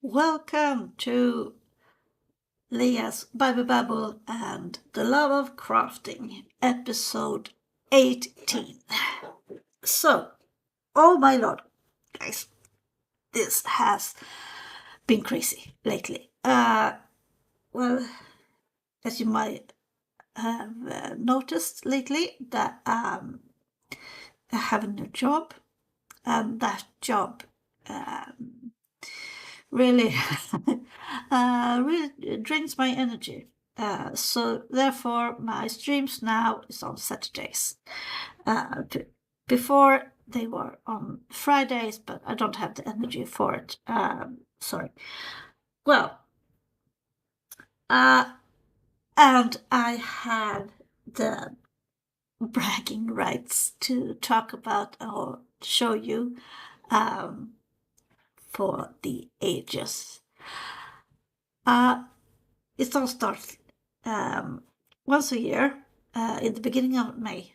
Welcome to Leah's Bible Babble and the Love of Crafting, episode 18. So, oh my lord, guys, this has been crazy lately. Well, as you might have noticed lately, that I have a new job, and that job really really drains my energy. So therefore, my streams now is on Saturdays. Before they were on Fridays, but I don't have the energy for it. Sorry. Well, and I had the bragging rights to talk about or show you for the ages. It all starts once a year in the beginning of May.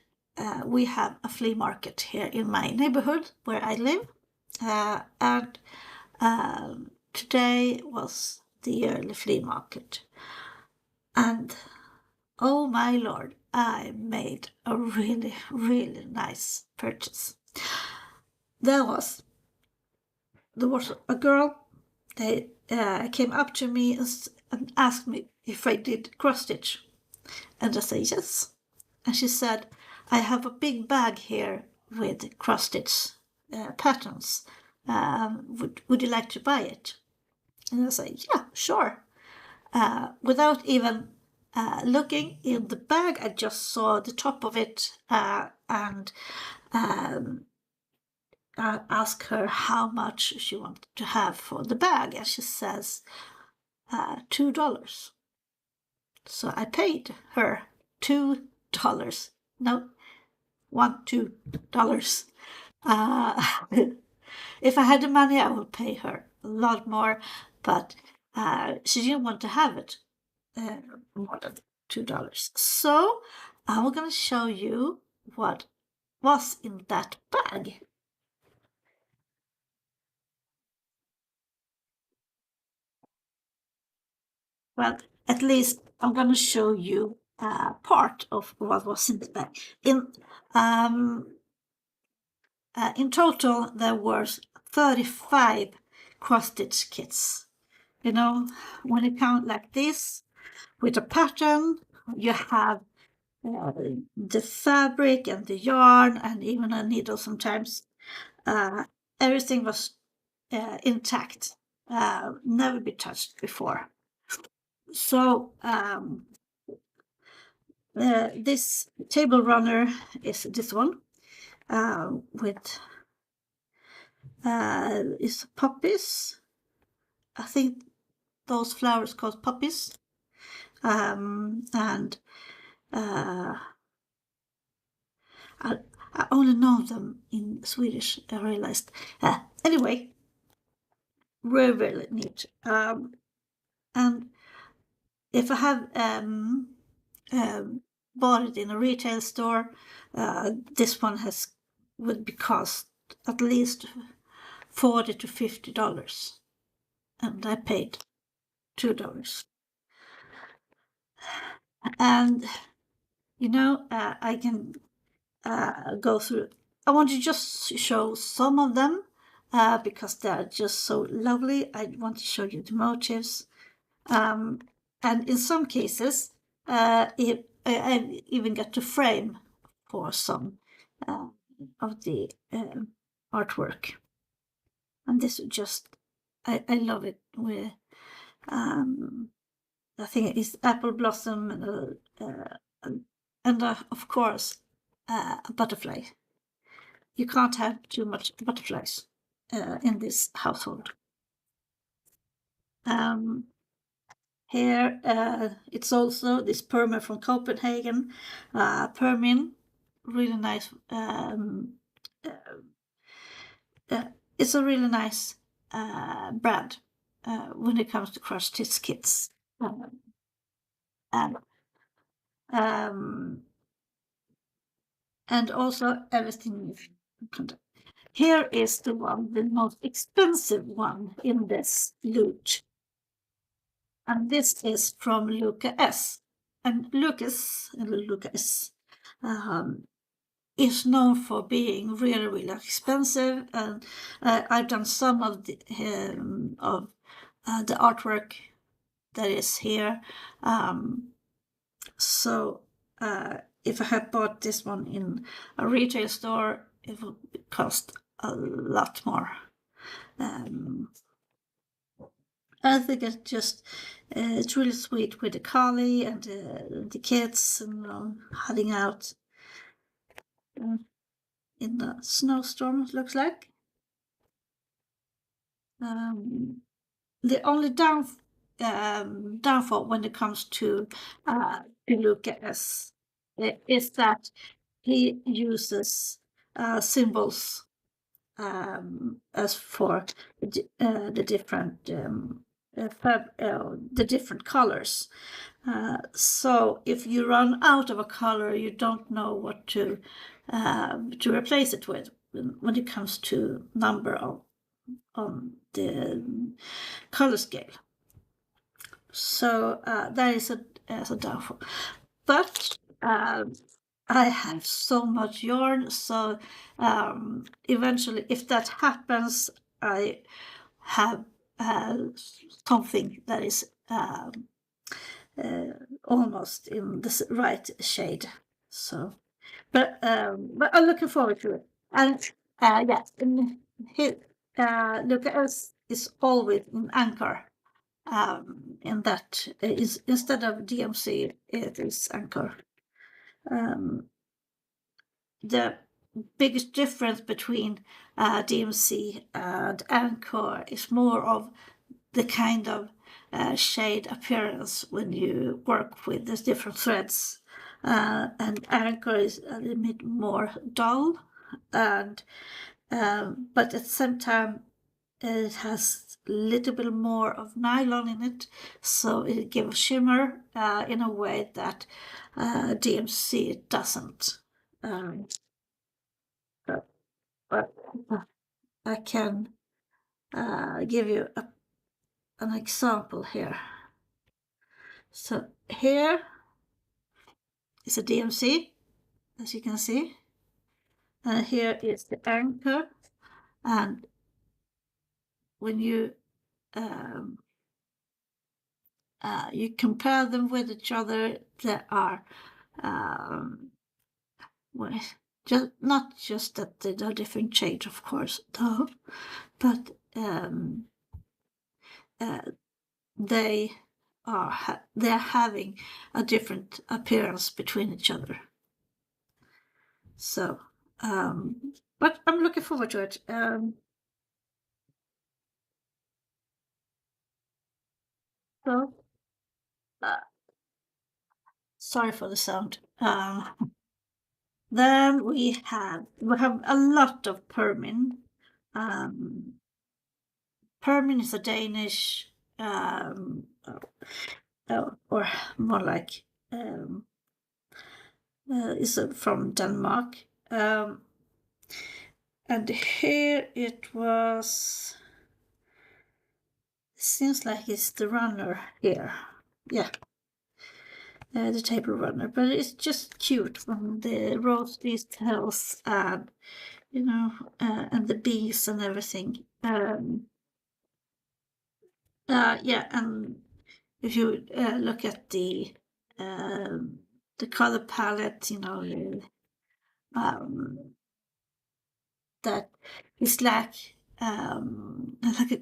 We have a flea market here in my neighborhood where I live, and today was the yearly flea market. And oh my lord, I made a really, really nice purchase. There was a girl. They came up to me and asked me if I did cross stitch, and I said yes. And she said, I have a big bag here with cross stitch patterns. Would you like to buy it? And I said, yeah, sure. Without even looking in the bag, I just saw the top of it and asked her how much she wanted to have for the bag. And she says, $2. So I paid her $2. No, $2. If I had the money, I would pay her a lot more, but she didn't want to have it more than $2. So I'm going to show you what was in that bag. Well, at least I'm going to show you part of what was in the bag. In total, there were 35 cross-stitch kits. You know, when it comes like this, with a pattern, you have the fabric and the yarn and even a needle sometimes. Everything was intact, never been touched before. So this table runner is this one with is poppies. I think those flowers called poppies, and I only know them in Swedish. I realized. Anyway, really, really neat. And if I have bought it in a retail store, this one would be cost at least $40 to $50, and I paid $2. And you know, I can go through. I want to just show some of them because they're just so lovely. I want to show you the motifs, and in some cases, I even got to frame for some of the artwork. And this just, I love it. With I think it's apple blossom and of course a butterfly. You can't have too much butterflies in this household. Here it's also this permer from Copenhagen, Permin, really nice. It's a really nice brand when it comes to cross stitch kits. And and also everything Here is the one, the most expensive one in this loot. And this is from Luca S. And Lucas is known for being really, really expensive. And I've done some of the artwork that is here. So if I had bought this one in a retail store, it would cost a lot more. I think it's really sweet with the collie and the kids and heading out in the snowstorm, it looks like. The only downfall when it comes to Lucas is that he uses symbols as for the different colors. So if you run out of a color, you don't know what to replace it with when it comes to number on the color scale. So that is a downfall. But I have so much yarn, so eventually, if that happens, I have something that is almost in the right shade. So, but I'm looking forward to it. And yes, and here, Lucas is always in anchor. In that is instead of DMC, it is anchor. The biggest difference between DMC and anchor is more of the kind of shade appearance when you work with the different threads. And anchor is a little bit more dull, and but at the same time it has a little bit more of nylon in it, so it gives shimmer in a way that DMC doesn't. But I can give you an example here. So here is a DMC, as you can see, and here is the anchor. And when you you compare them with each other, there are well, not just that they are different shades, of course, though, but they're having a different appearance between each other. So, but I'm looking forward to it. So, sorry for the sound. Then we have a lot of permin. Permin is a Danish, or more like is from Denmark. And here it was. Seems like it's the runner here. Yeah. The table runner, but it's just cute from the rose details and and the bees and everything. Yeah, and if you look at the color palette, that is like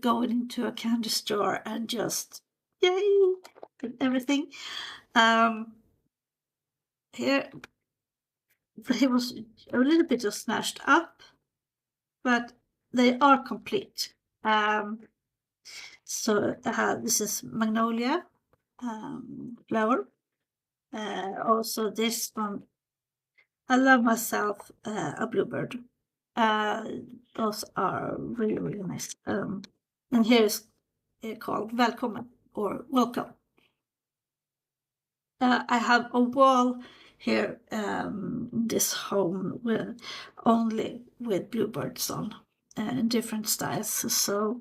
going into a candy store and just yay everything. Here it was a little bit of smashed up, but they are complete. So this is magnolia flower. Also this one, I love myself a bluebird. Those are really, really nice. And here is called Välkommen or Welcome. I have a wall here in this home only with bluebirds on. in different styles. So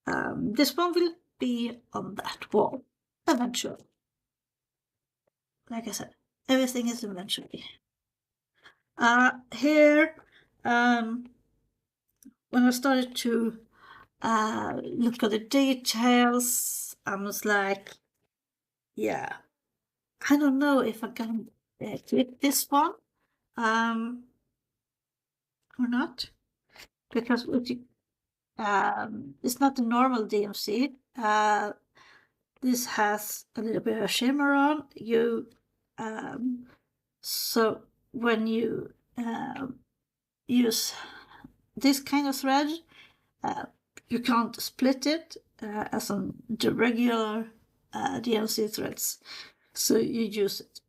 this one will be on that wall eventually. Like I said, everything is eventually. Here, when I started to look at the details, I was like, yeah, I don't know if I can click this one or not, because it's not the normal DMC. This has a little bit of shimmer on you. So when you use this kind of thread, you can't split it as on the regular DMC threads. So you use it,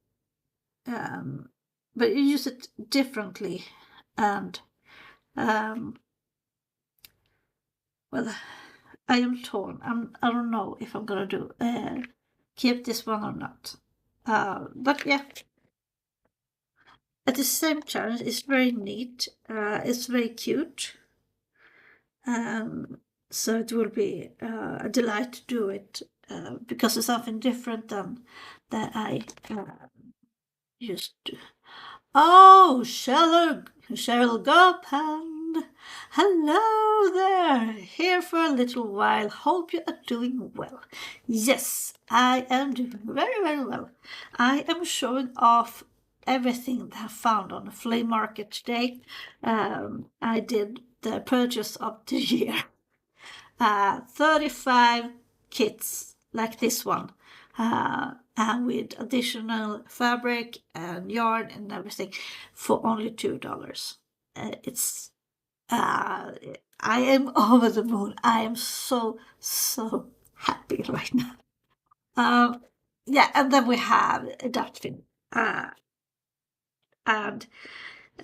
but you use it differently, and well, I am torn. I don't know if I'm gonna do keep this one or not. But yeah, at the same time, it's very neat. It's very cute. So it will be a delight to do it because it's something different than that I used to. Oh, Cheryl Gopand. Hello there. Here for a little while. Hope you are doing well. Yes, I am doing very, very well. I am showing off everything that I found on the flea market today. I did the purchase of the year. 35 kits like this one, and with additional fabric and yarn and everything for only $2. It's I am over the moon. I am so happy right now. Yeah, and then we have Dutfin, and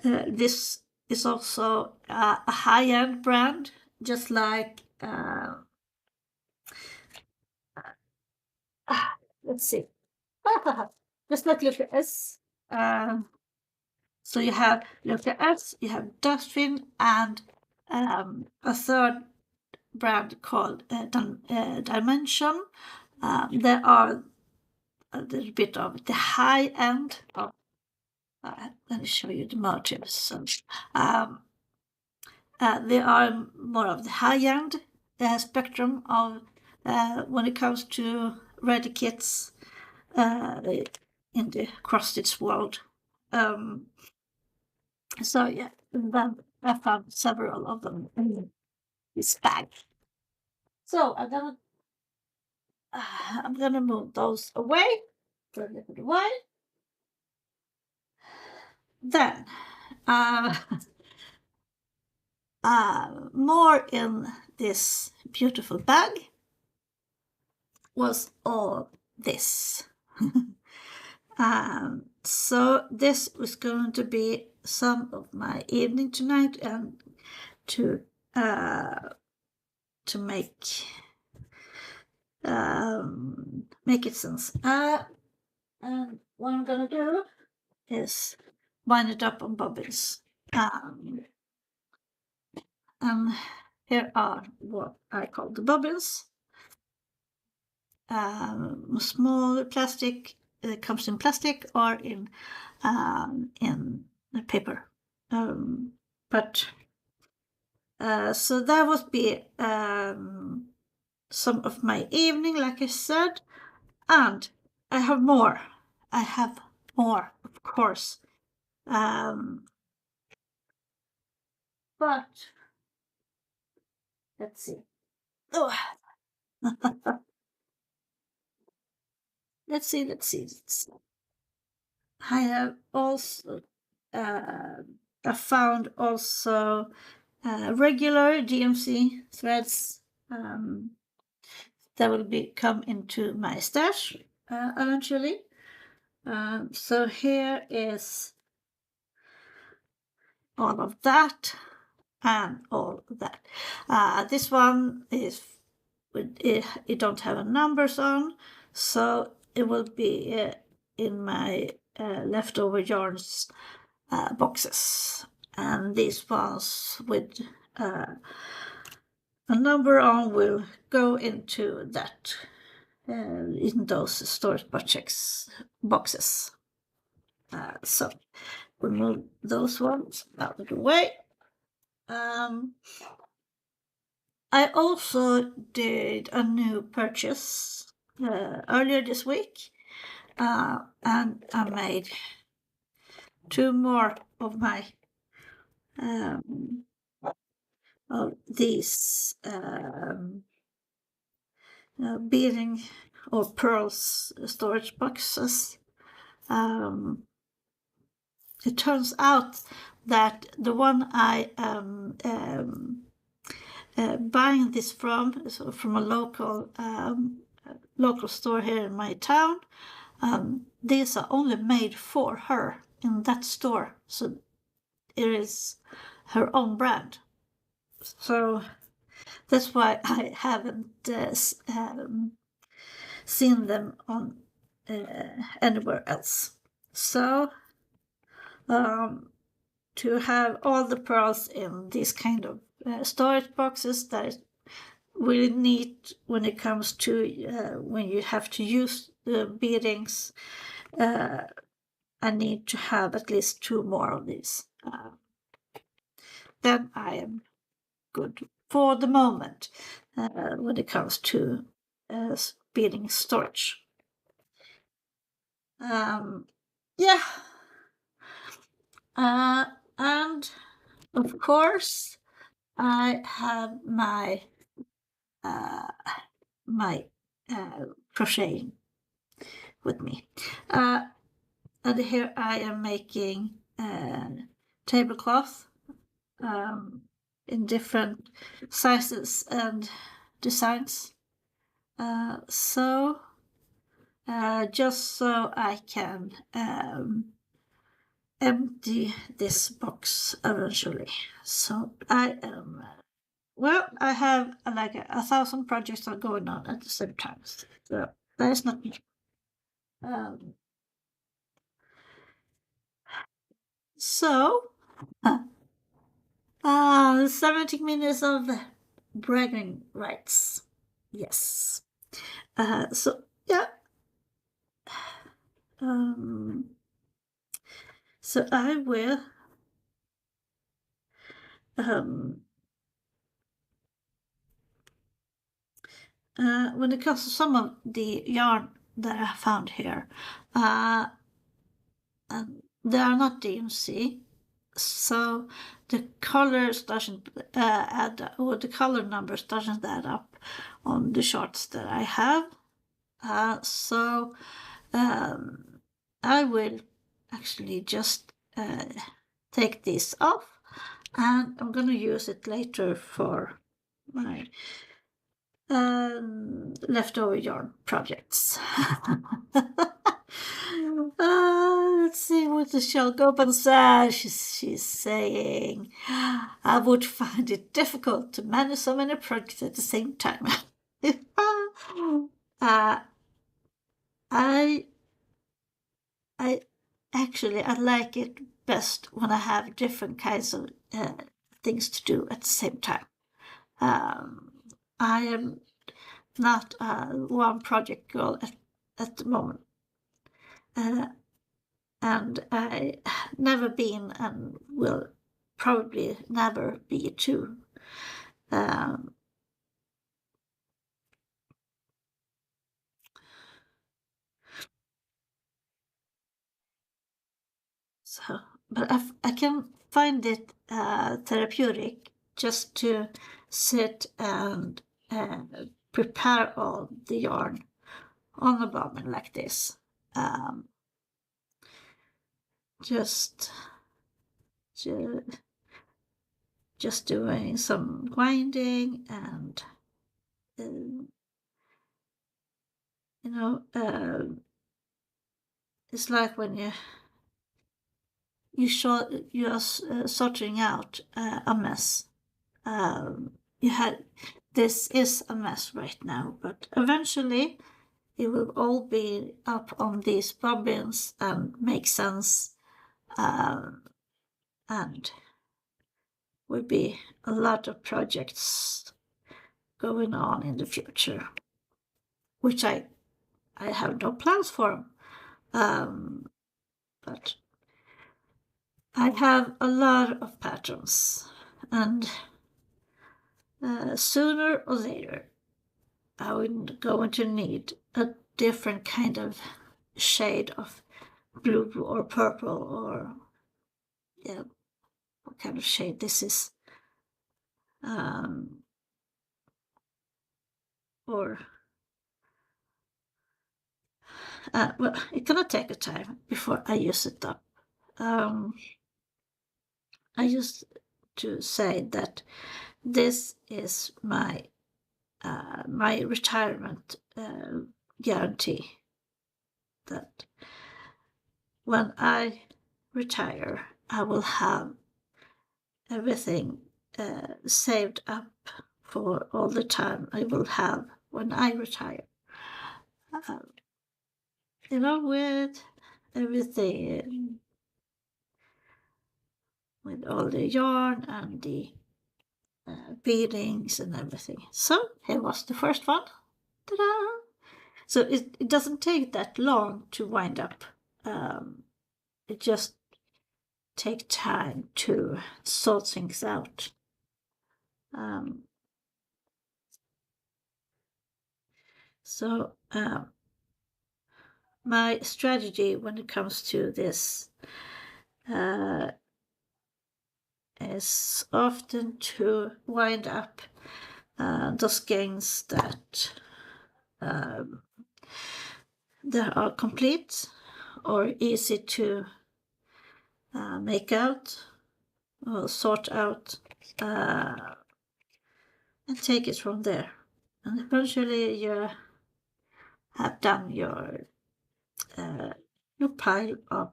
this is also a high-end brand, just like let's see. Just like Luca S. So you have Luca S, you have Dustfin, and a third brand called Dimension. There are a little bit of the high end of. Let me show you the motifs. So, they are more of the high end spectrum of when it comes to ready kits in the cross-stitch world. So yeah, then I found several of them in this bag. So I'm gonna move those away for a little while. Then more in this beautiful bag was all this. So this was going to be some of my evening tonight, and to make it sense. And what I'm gonna do is wind it up on bobbins. And here are what I call the bobbins. Small plastic. It comes in plastic or in paper. But so that would be some of my evening, like I said, and I have more. I have more, of course. But let's see. Oh. Let's see. I have also I found also regular DMC threads that will come into my stash eventually. So here is all of that and all of that. This one is it don't have a numbers on, so it will be in my leftover yarns boxes, and these ones with a number on will go into that, in those storage boxes. So we move those ones out of the way. I also did a new purchase earlier this week, and I made 2 more of my of these beading or pearls storage boxes. It turns out that the one I am buying this from is from a local store here in my town. These are only made for her in that store, so it is her own brand. So that's why I haven't seen them on anywhere else. So to have all the pearls in these kind of storage boxes, that is really neat when it comes to when you have to use the beadings. I need to have at least 2 more of these. Then I am good for the moment when it comes to beading storage. Yeah. And of course, I have my crocheting with me. And here I am making tablecloth in different sizes and designs. So just so I can empty this box eventually. So I am, well, I have like 1,000 projects are going on at the same time. So that is not me. 70 minutes of bragging rights. Yes. So yeah. So I will when it comes to some of the yarn that I found here, they are not DMC, so the colors doesn't add up, or the color numbers doesn't add up on the charts that I have. So I will actually just take this off, and I'm gonna use it later for my leftover yarn projects. Let's see what the shell open says. She's saying, I would find it difficult to manage so many projects at the same time. I actually I like it best when I have different kinds of things to do at the same time. I am not a one project girl at the moment. And I never been and will probably never be too. So, but I can find it therapeutic just to sit and prepare all the yarn on the bobbin like this. Just doing some winding and it's like when you are sorting out a mess. This is a mess right now, but eventually it will all be up on these bobbins and make sense. And will be a lot of projects going on in the future, which I have no plans for. But I have a lot of patterns, and sooner or later I'm going to need a different kind of shade of blue or purple, or yeah, what kind of shade this is. Or well, it's gonna take a time before I use it up. I used to say that this is my retirement guarantee, that when I retire, I will have everything saved up for all the time I will have when I retire. With everything, with all the yarn and the beadings and everything. So here was the first one. Ta-da! So it doesn't take that long to wind up. It just takes time to sort things out. So my strategy when it comes to this is often to wind up those skeins that are complete or easy to make out or sort out, and take it from there. And eventually you have done your pile of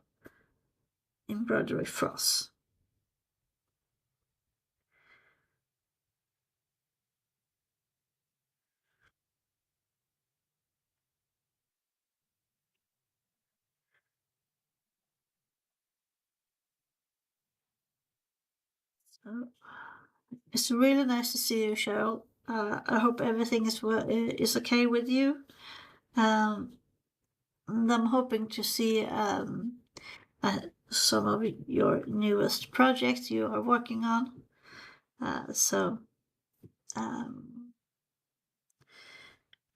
embroidery floss. So it's really nice to see you, Cheryl. I hope everything is okay with you. And I'm hoping to see some of your newest projects you are working on.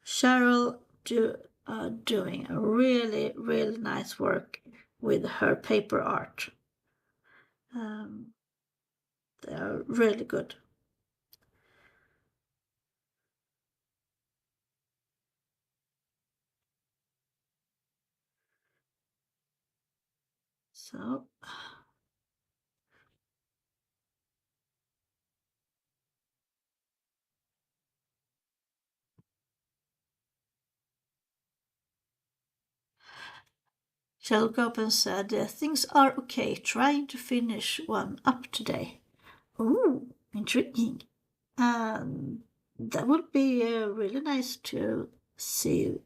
Cheryl doing a really, really nice work with her paper art. They are really good. So Cheryl Copen said, things are okay, trying to finish one up today. Ooh, intriguing. That would be really nice to see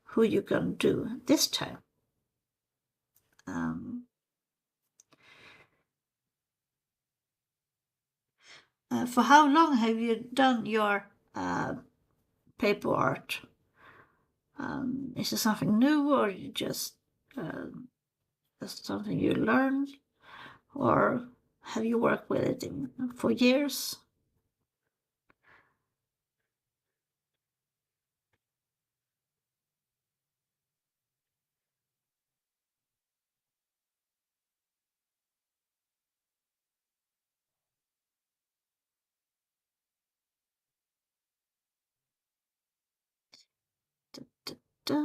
who you're going to do this time. For how long have you done your paper art? Is it something new, or you just something you learned, or have you worked with it for years? Da, da, da.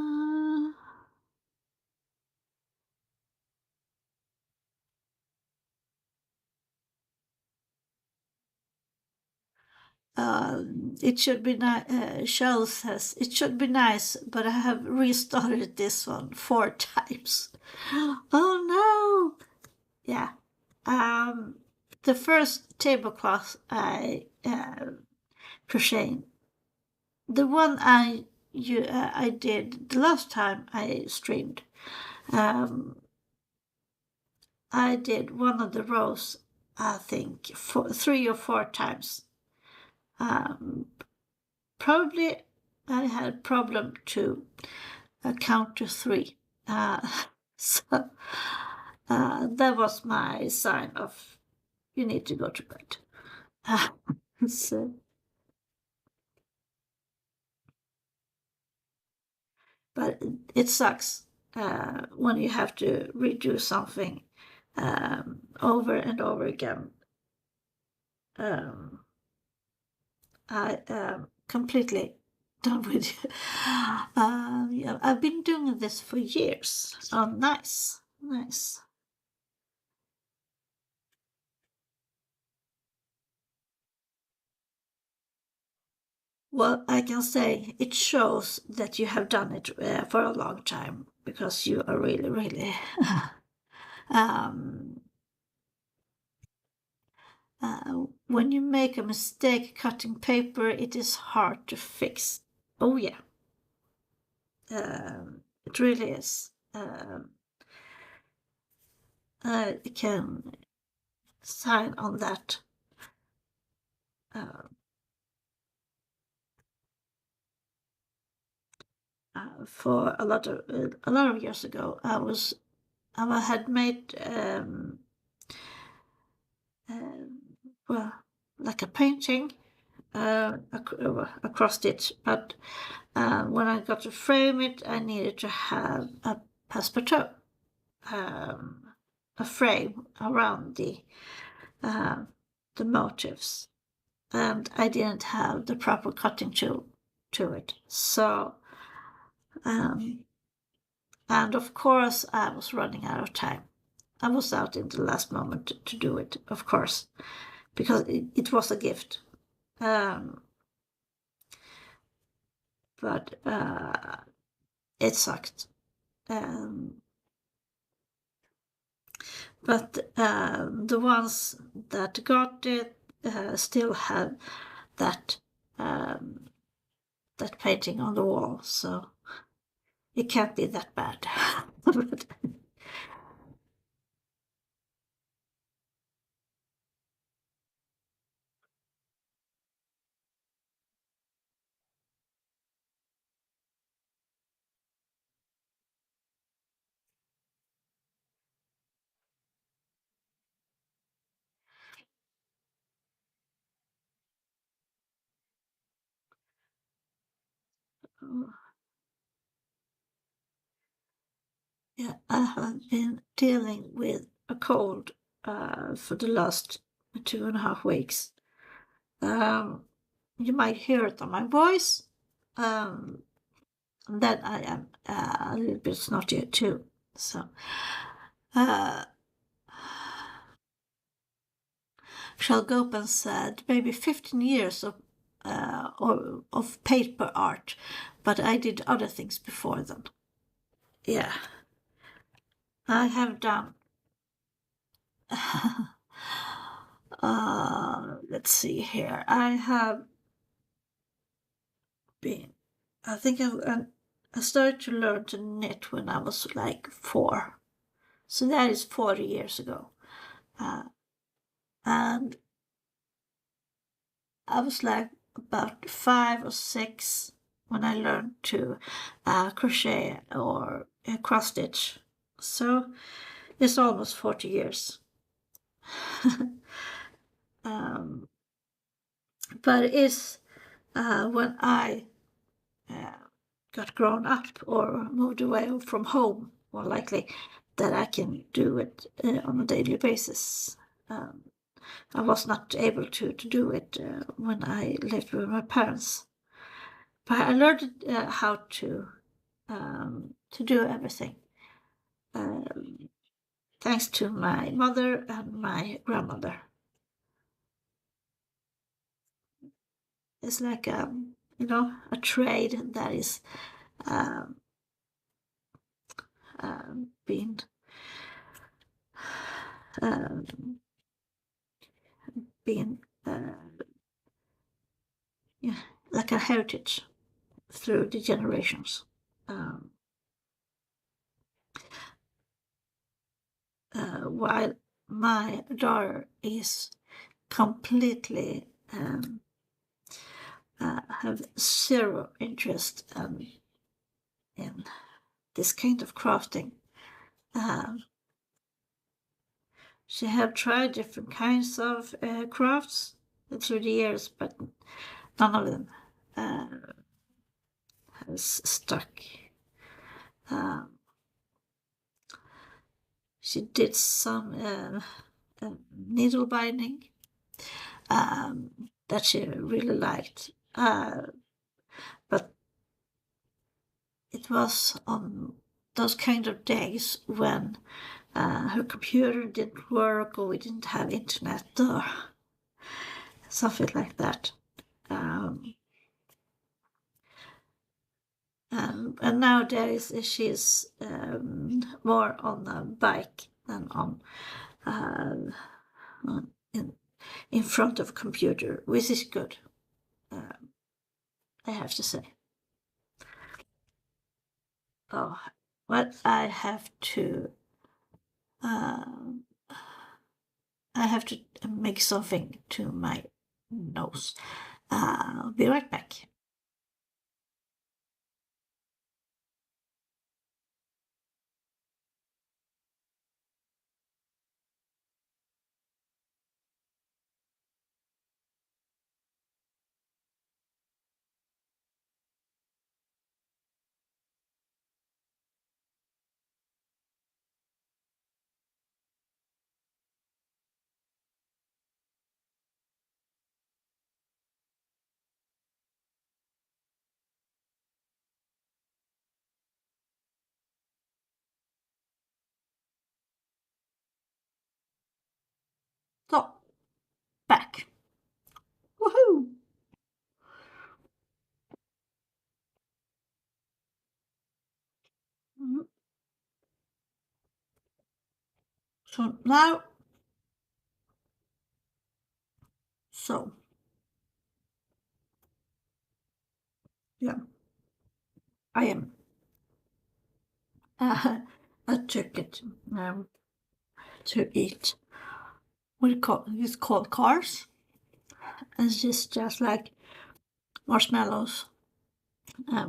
It should be nice. Cheryl says it should be nice, but I have restarted this one 4 times. Oh no! Yeah. The first tablecloth I crocheted, the one I did the last time I streamed, I did one of the rows I think 3 or 4 times. Probably I had problem to count to 3. So that was my sign of you need to go to bed. So, but it sucks when you have to redo something over and over again. I am completely done with it. Yeah, I've been doing this for years. Oh, nice, nice. Well, I can say it shows that you have done it for a long time because you are really, really. um, when you make a mistake cutting paper, it is hard to fix. Oh, yeah. It really is. I can sign on that. For a lot of years ago, I had made well, like a painting across it, but when I got to frame it, I needed to have a passepartout, a frame around the motifs, and I didn't have the proper cutting tool to it. So, and of course, I was running out of time. I was out in the last moment to do it, of course, because it was a gift. But it sucked. But the ones that got it still have that that painting on the wall, so it can't be that bad. But, yeah, I have been dealing with a cold for the last 2.5 weeks. You might hear it on my voice. That I am a little bit snotty too. So, Shall Gopen said maybe 15 years of paper art, but I did other things before then. Yeah, I have done. Let's see here. I have been. I think I started to learn to knit when I was like 4, so that is 40 years ago. And I was like about 5 or 6 when I learned to crochet or cross stitch. So it's almost 40 years. But it is when I got grown up or moved away from home, more likely, that I can do it on a daily basis. I was not able to do it when I lived with my parents. But I learned how to do everything. Thanks to my mother and my grandmother. It's like a trade that is being being yeah, like a heritage through the generations. While my daughter is completely have zero interest in this kind of crafting. She have tried different kinds of crafts through the years, but none of them has stuck. She did some needle binding that she really liked, but it was on those kind of days when her computer didn't work or we didn't have internet or something like that. And nowadays she's more on the bike than on in front of a computer, which is good, I have to say. Oh, but I have to make something to my nose. I'll be right back. So, back. Woohoo! Mhm. So now, so yeah, I am. I took it to eat. What do you call it's called cars. It's just like marshmallows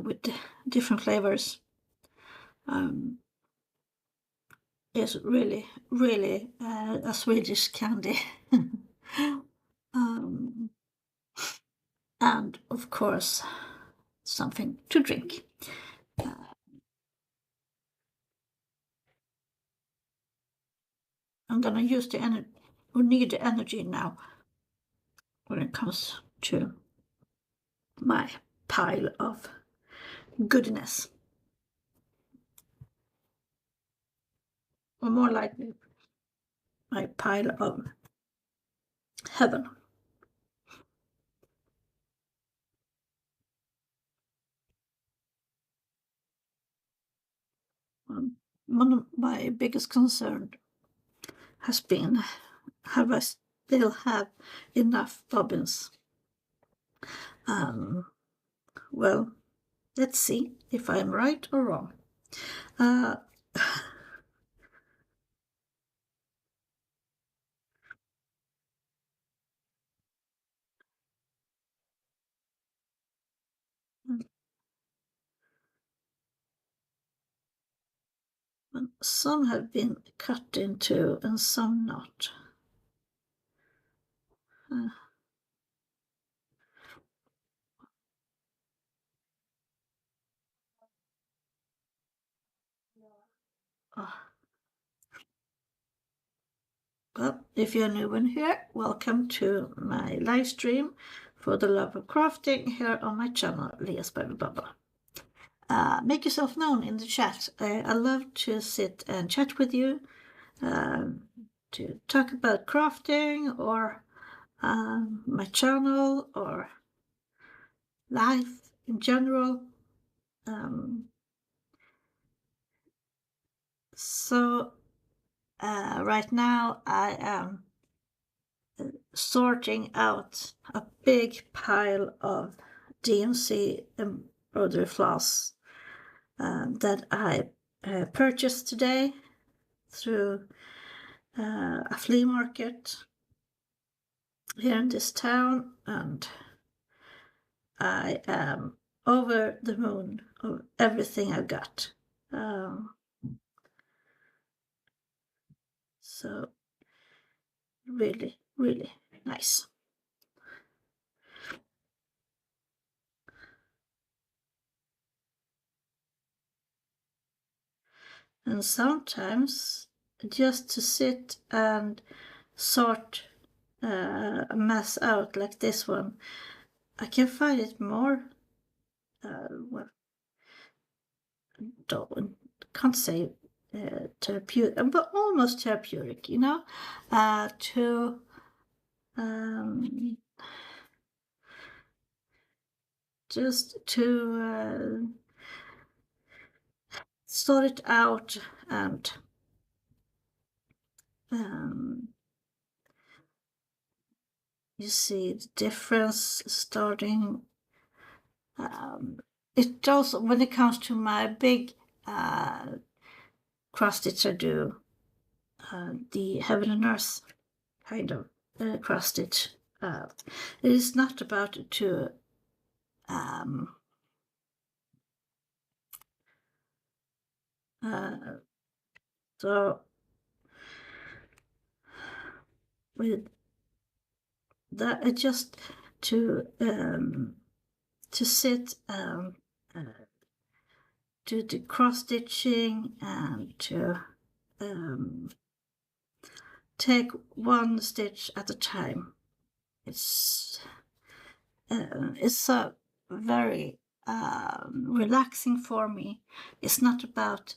with different flavors. It's really, really a Swedish candy. um, and of course, something to drink. I'm gonna use the energy, or need the energy now when it comes to my pile of goodness. Or more likely, my pile of heaven. One of my biggest concerns has been, have I still have enough bobbins? Well, let's see if I'm right or wrong. Uh, some have been cut into and some not. Well, if you're new in here, welcome to my live stream for the love of crafting here on my channel, Leah's Bible Bubble. Make yourself known in the chat. I love to sit and chat with you, to talk about crafting or my channel or life in general. So right now I am sorting out a big pile of DMC embroidery floss that I purchased today through a flea market here in this town, and I am over the moon of everything I got. So really, really nice. And sometimes just to sit and sort a mess out like this one, I can find it more, well, can't say therapeutic, but almost therapeutic, you know, to just to sort it out and you see the difference starting. It also, when it comes to my big cross stitch I do, the heaven and earth kind of cross stitch. It is not about to so with that, just to sit do the cross stitching and to take one stitch at a time. It's a very relaxing for me. It's not about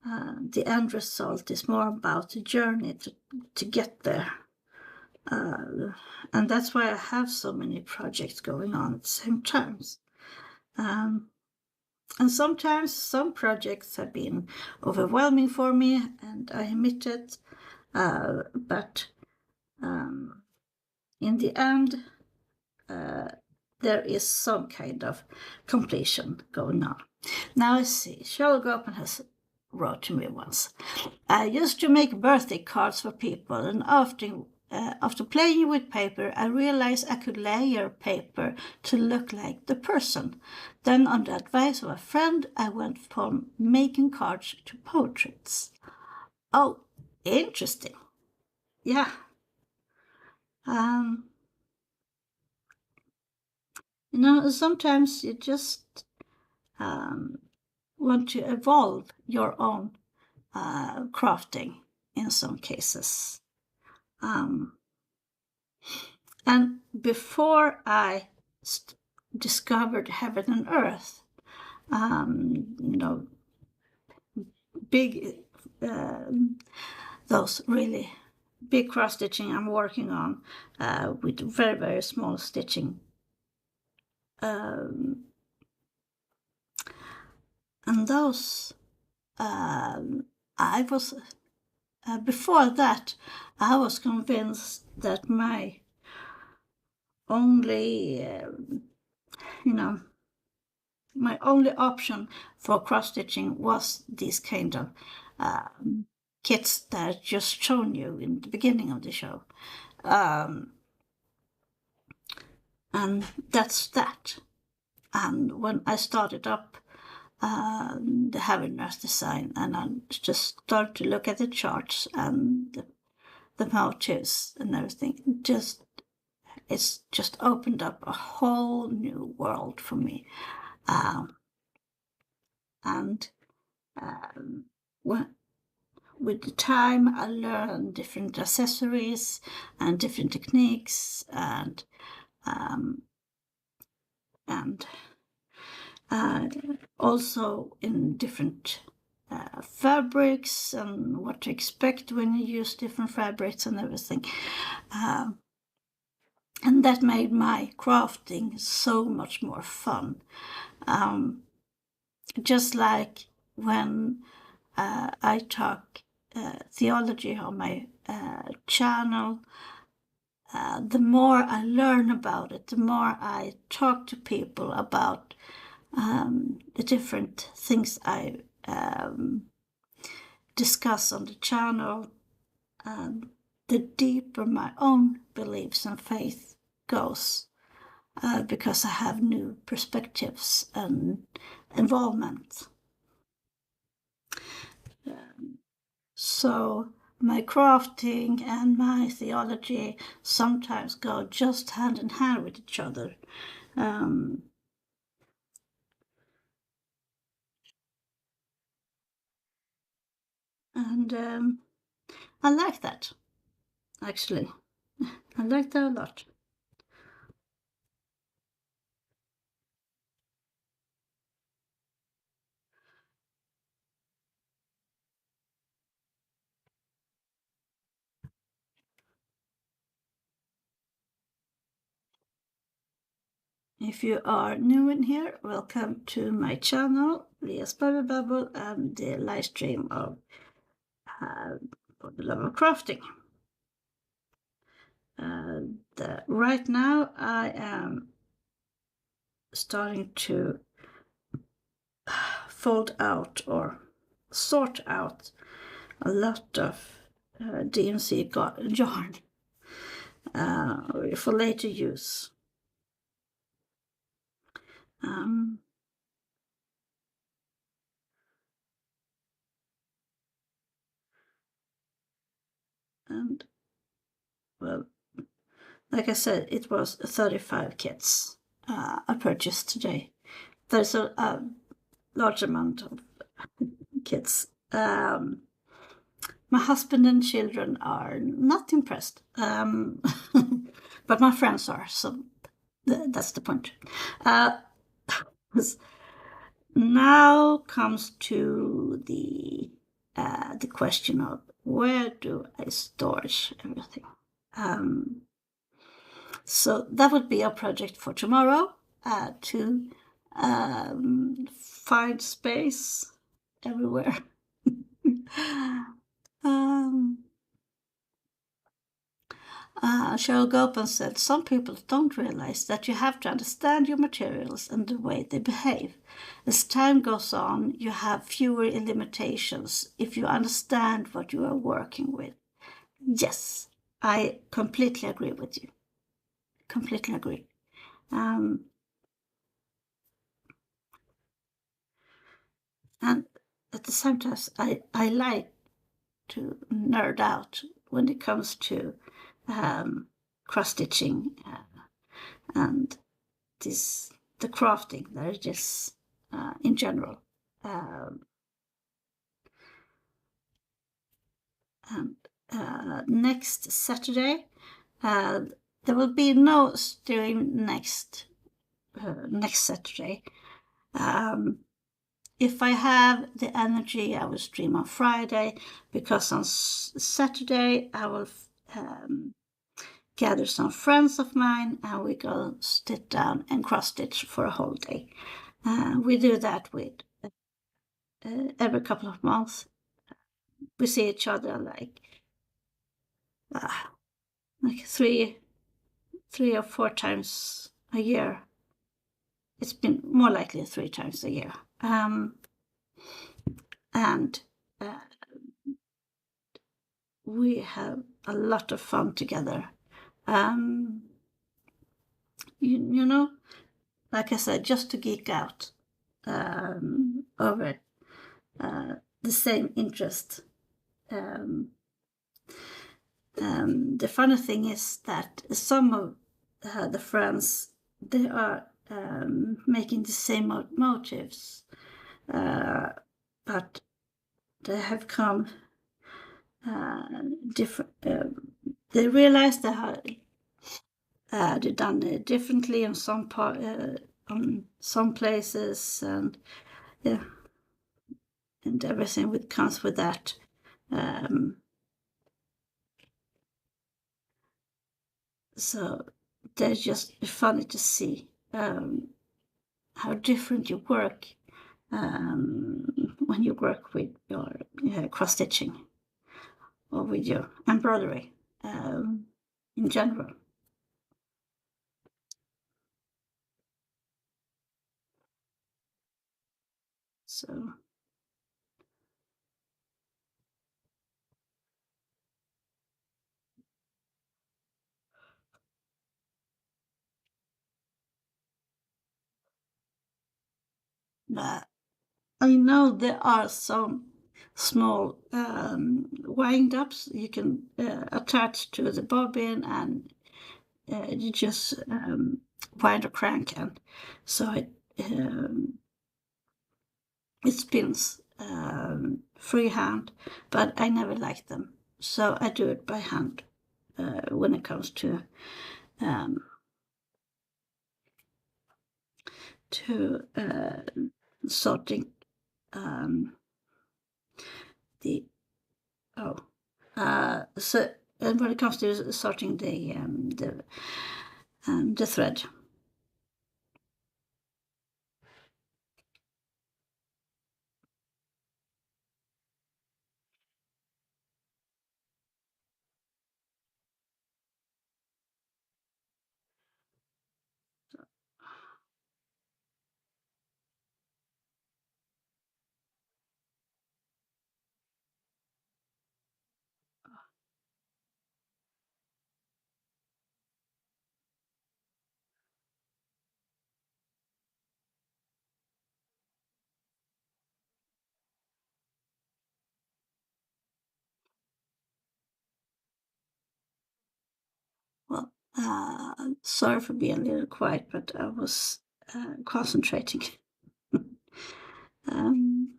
the end result. It's more about the journey to get there. And that's why I have so many projects going on at the same time. And sometimes some projects have been overwhelming for me, and I admit it. But in the end, there is some kind of completion going on. Now I see, Cheryl Gopen has wrote to me once. I used to make birthday cards for people, and after playing with paper, I realized I could layer paper to look like the person. Then, on the advice of a friend, I went from making cards to portraits. Oh, interesting. Yeah. You know, sometimes you just want to evolve your own crafting in some cases. And before I discovered heaven and earth, you know, big, those really big cross stitching I'm working on with very, very small stitching. And those, I was, before that, I was convinced that my only, my only option for cross stitching was these kind of kits that I just shown you in the beginning of the show. And that's that. And when I started up the Heaven Earth design, and I just started to look at the charts and the motifs and everything, it's just opened up a whole new world for me. With the time, I learned different accessories and different techniques, and also in different fabrics and what to expect when you use different fabrics and everything. And that made my crafting so much more fun. Just like when I talk theology on my channel, the more I learn about it, the more I talk to people about the different things I discuss on the channel, the deeper my own beliefs and faith goes, because I have new perspectives and involvement. So my crafting and my theology sometimes go just hand in hand with each other. And I like that, actually. I like that a lot. If you are new in here, welcome to my channel, Leah's Bible Bubble, and the live stream of For the Love of Crafting. Right now, I am starting to fold out or sort out a lot of DMC yarn for later use. And, well, like I said, it was 35 kits I purchased today. There's a large amount of kits. My husband and children are not impressed, but my friends are, so that's the point. Now comes to the question of where do I store everything. So that would be our project for tomorrow, to find space everywhere. Cheryl Gopin said, some people don't realize that you have to understand your materials and the way they behave. As time goes on, you have fewer limitations if you understand what you are working with. Yes, I completely agree with you. Completely agree. And at the same time, I like to nerd out when it comes to cross stitching and the crafting that it is in general. And next Saturday, there will be no stream next Saturday. If I have the energy, I will stream on Friday, because on Saturday I will gather some friends of mine and we go sit down and cross stitch for a whole day. We do that with every couple of months. We see each other like 3 or 4 times a year. It's been more likely 3 times a year. And we have a lot of fun together. You know, like I said, just to geek out over the same interest. The funny thing is that some of the friends, they are making the same motives, but they have come different. They realize they they've done it differently on some on some places, and yeah, and everything that comes with that. So they're just funny to see how different you work when you work with your cross stitching or with your embroidery in general. So I know there are some small wind-ups you can attach to the bobbin, and you just wind a crank, and so it spins freehand, but I never liked them, so I do it by hand when it comes to um, sorting the so and when it comes to sorting the thread. Well, sorry for being a little quiet, but I was concentrating. um,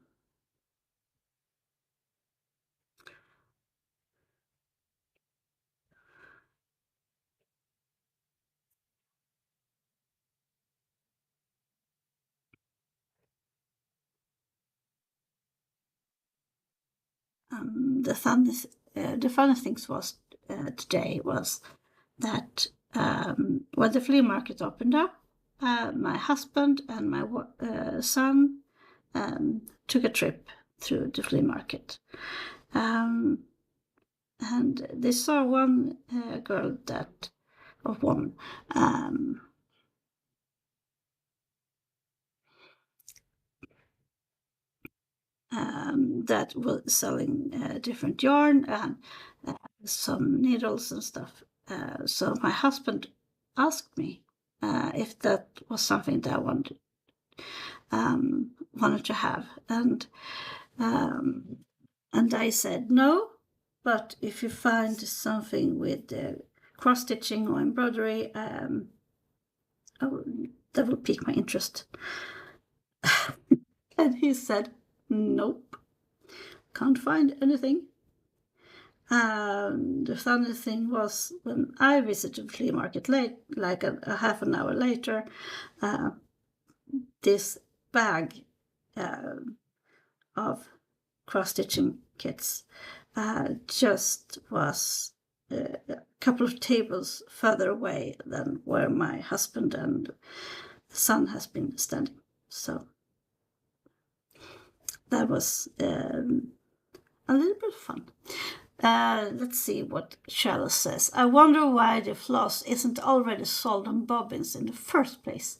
the funny things was today was that when the flea market opened up, my husband and my son took a trip through the flea market. And they saw one girl or woman that was selling different yarn and some needles and stuff. So my husband asked me if that was something that I wanted to have, and I said no. But if you find something with cross stitching or embroidery, that will pique my interest. And he said, nope, can't find anything. The funny thing was when I visited the flea market late, like a half an hour later, this bag of cross-stitching kits just was a couple of tables further away than where my husband and son has been standing. So that was a little bit fun. Let's see what Cheryl says. I wonder why the floss isn't already sold on bobbins in the first place.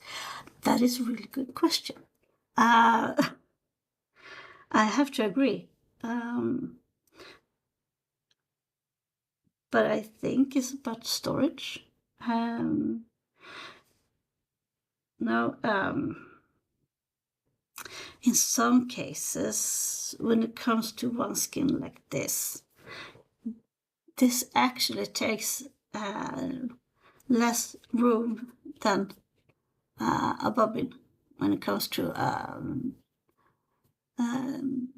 That is a really good question. I have to agree. But I think it's about storage. No, in some cases, when it comes to one skin like this actually takes less room than a bobbin when it comes to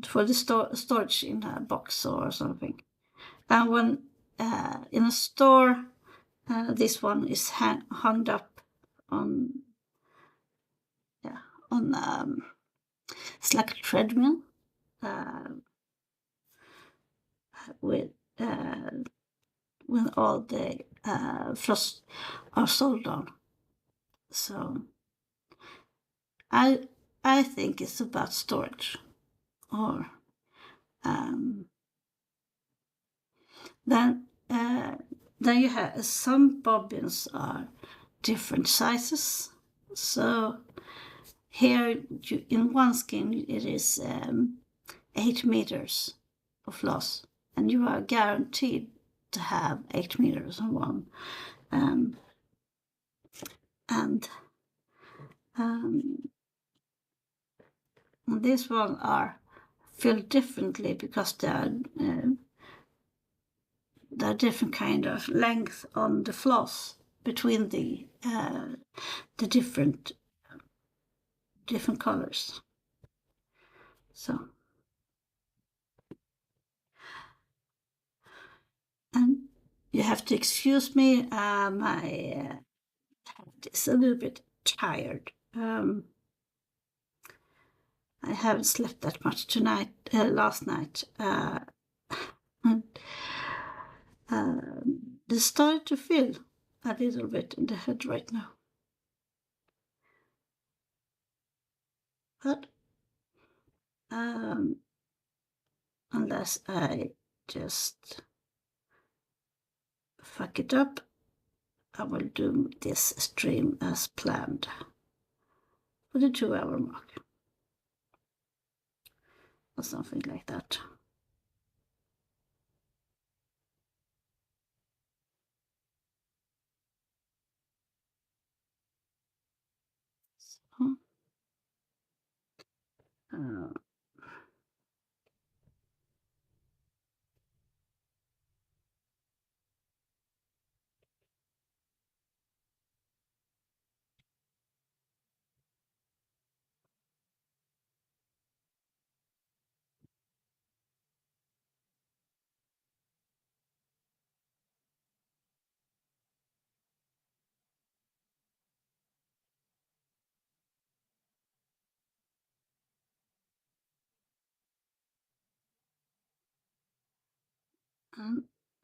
for the storage in a box or something. And when in a store, this one is hung up on it's like a treadmill with when all the floss are sold on. So I think it's about storage, or then you have some bobbins are different sizes. So here in one skin it is 8 meters of floss, and you are guaranteed to have 8 meters on one. And And these ones are filled differently because there are different kind of length on the floss between the different colors. So, and you have to excuse me, my head is a little bit tired. I haven't slept that much last night. It's starting to feel a little bit in the head right now. But unless I just fuck it up, I will do this stream as planned for the 2-hour mark or something like that.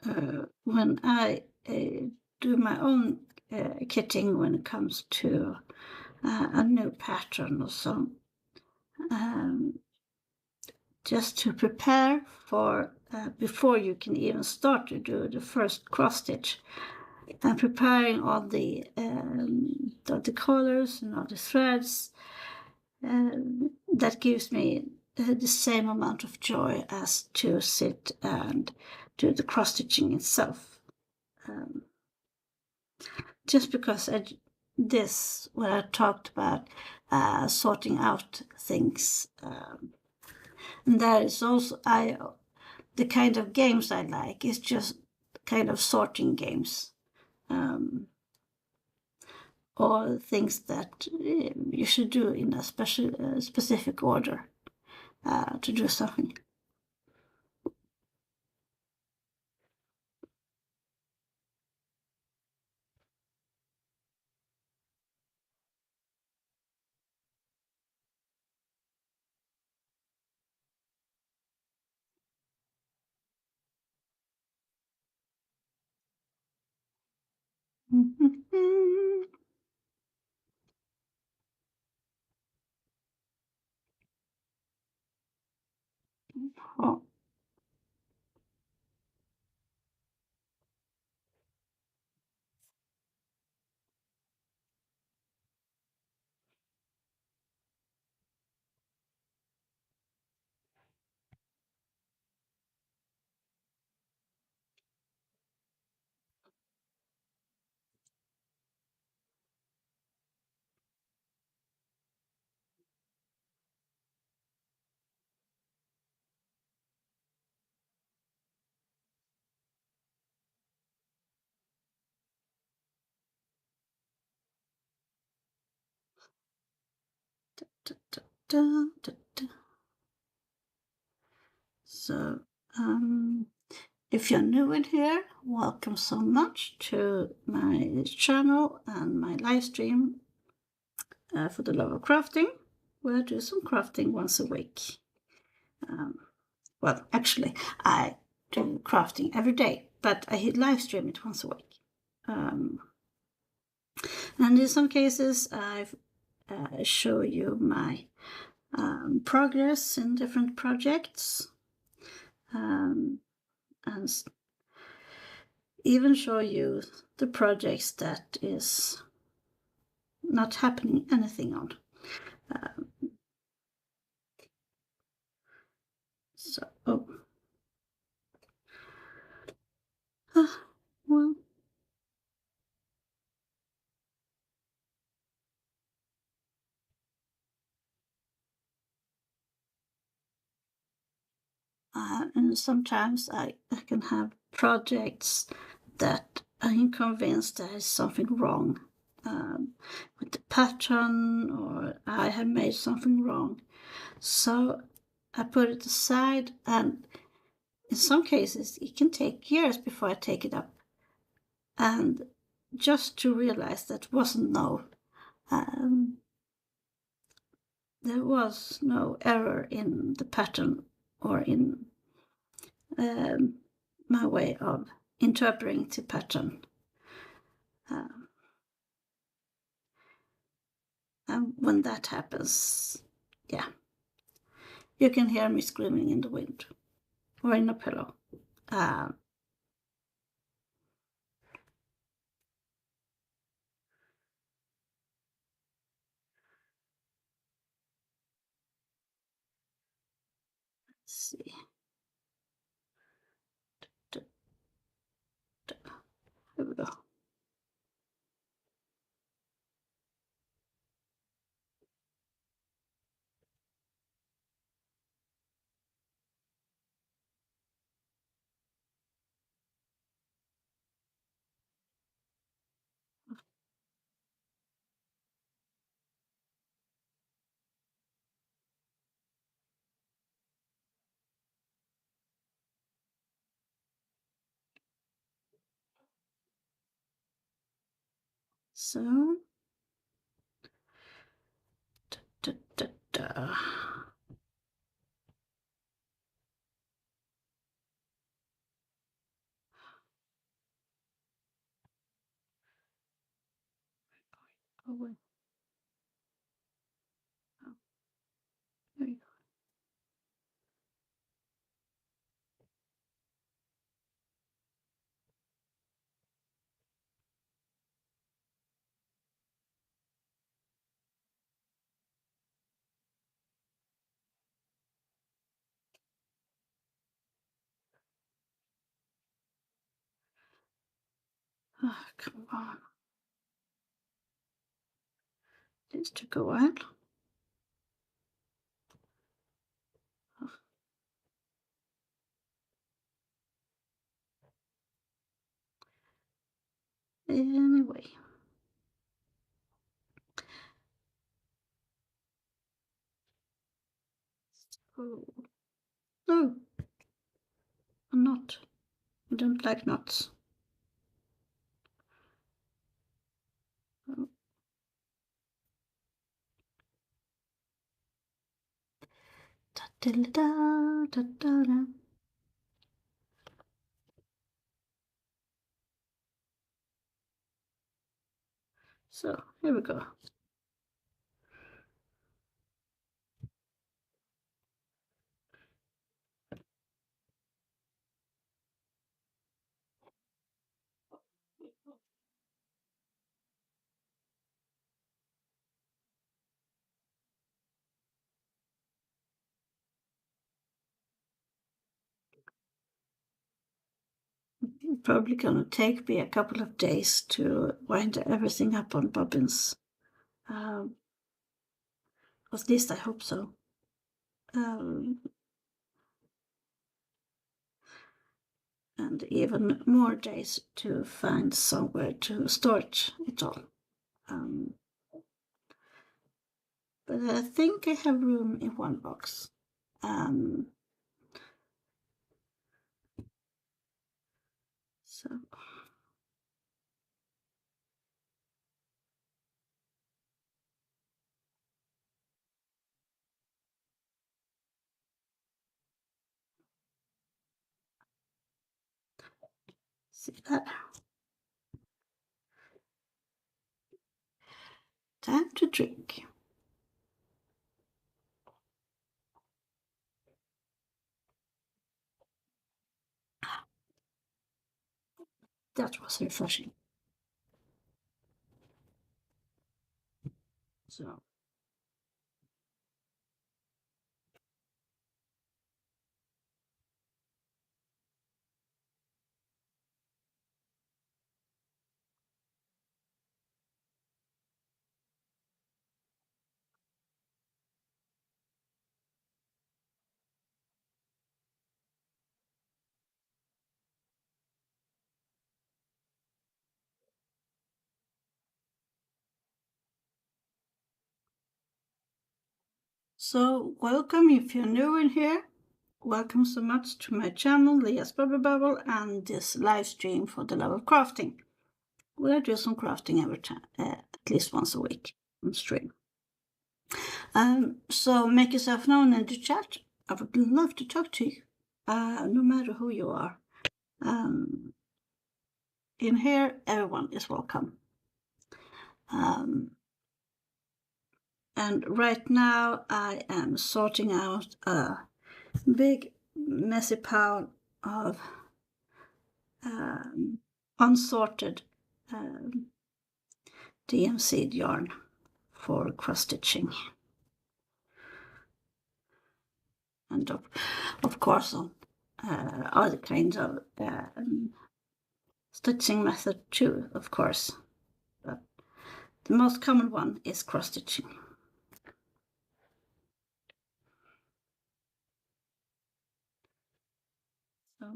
So, when I do my own kitting when it comes to a new pattern or so, just to prepare for before you can even start to do the first cross stitch, and preparing all the colors and all the threads, that gives me the same amount of joy as to sit and do the cross stitching itself. Just because when I talked about sorting out things, and that is also the kind of games I like is just kind of sorting games, or things that you should do in a specific order to do something. Oh. So, if you're new in here, welcome so much to my channel and my live stream for the love of crafting, where I do some crafting once a week. Well, actually, I do crafting every day, but I live stream it once a week. And in some cases, I show you my progress in different projects, and even show you the projects that is not happening anything on. Well, And sometimes I can have projects that I'm convinced there is something wrong with the pattern, or I have made something wrong. So I put it aside, and in some cases it can take years before I take it up. And just to realize that wasn't there was no error in the pattern or in my way of interpreting the pattern. And when that happens, yeah, you can hear me screaming in the wind or in a pillow. Let's see. Here we go. So, da, da, da. Oh, wait. Oh, there you go. Oh, come on. This took a while. Anyway. Oh. No, I'm not. I don't like knots. Oh. Da, da, da, da, da, da. So, here we go. It's probably gonna take me a couple of days to wind everything up on bobbins. At least I hope so. And even more days to find somewhere to store it all. But I think I have room in one box. So see that. Time to drink. That was refreshing. So So welcome if you're new in here. Welcome so much to my channel, Leah's Bubble Bubble, and this live stream for the love of crafting. Where I do some crafting every time, at least once a week on stream. So make yourself known in the chat. I would love to talk to you, no matter who you are. In here, everyone is welcome. And right now I am sorting out a big messy pile of unsorted DMC yarn for cross stitching. And of course on other kinds of stitching method too, of course. But the most common one is cross stitching. So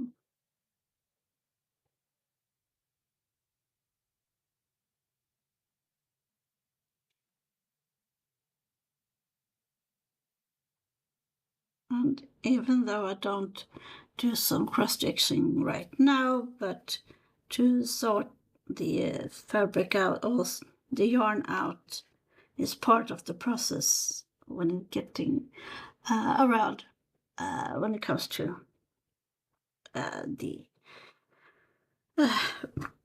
and even though I don't do some cross stitching right now, but to sort the fabric out, or the yarn out, is part of the process when getting around when it comes to the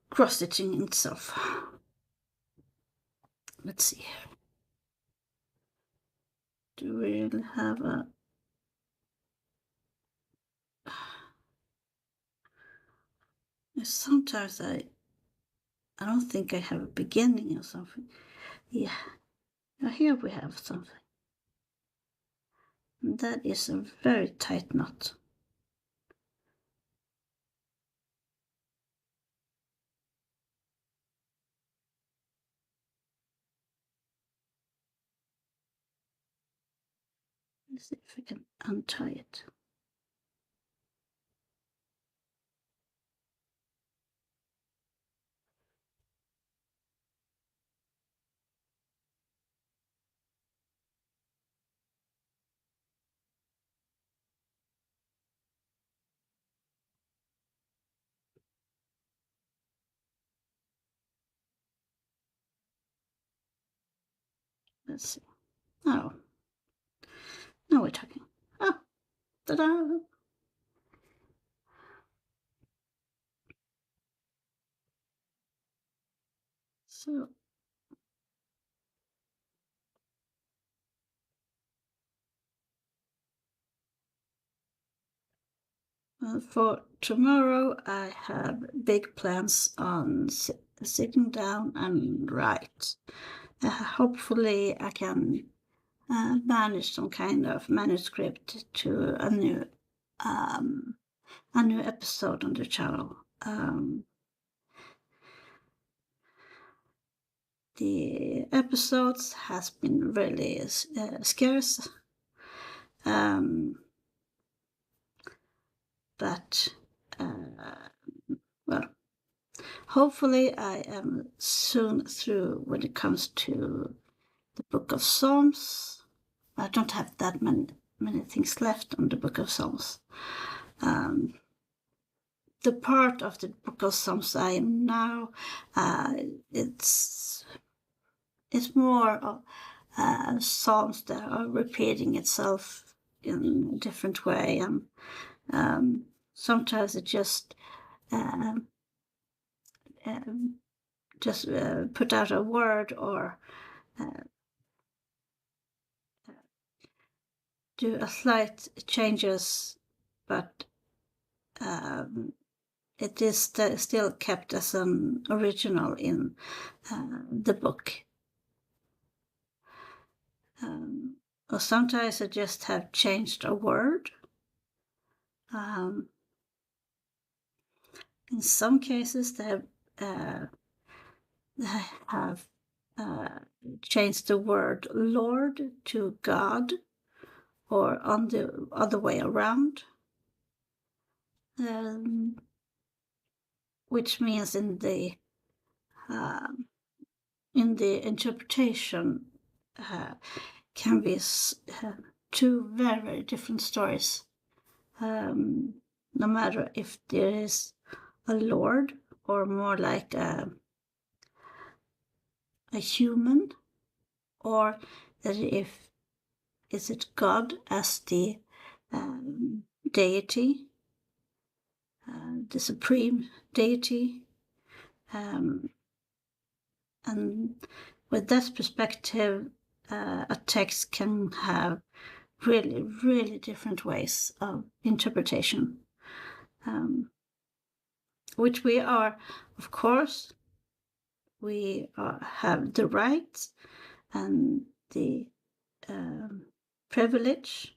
cross stitching itself. Let's see. Do we really have a sometimes I don't think I have a beginning or something. Yeah, now here we have something. And that is a very tight knot. Let's see if I can untie it. Let's see. Oh, now we're talking. Oh, ta-da! So for tomorrow, I have big plans on sitting down and write. Hopefully, I can manage some kind of manuscript to a new episode on the channel. The episodes has been really scarce. But well, hopefully I am soon through when it comes to the Book of Psalms. I don't have that many things left on the Book of Psalms. The part of the Book of Psalms I am now, it's more of psalms that are repeating itself in a different way, and sometimes it just put out a word or do a slight changes, but it is still kept as an original in the book. Or sometimes I just have changed a word. In some cases, they have changed the word Lord to God, or on the other way around, which means in the interpretation can be two very, very different stories. No matter if there is a lord or more like a human, or that if is it God as the deity, the supreme deity, and with that perspective, a text can have really, really different ways of interpretation, which we are, of course, we have the right and the privilege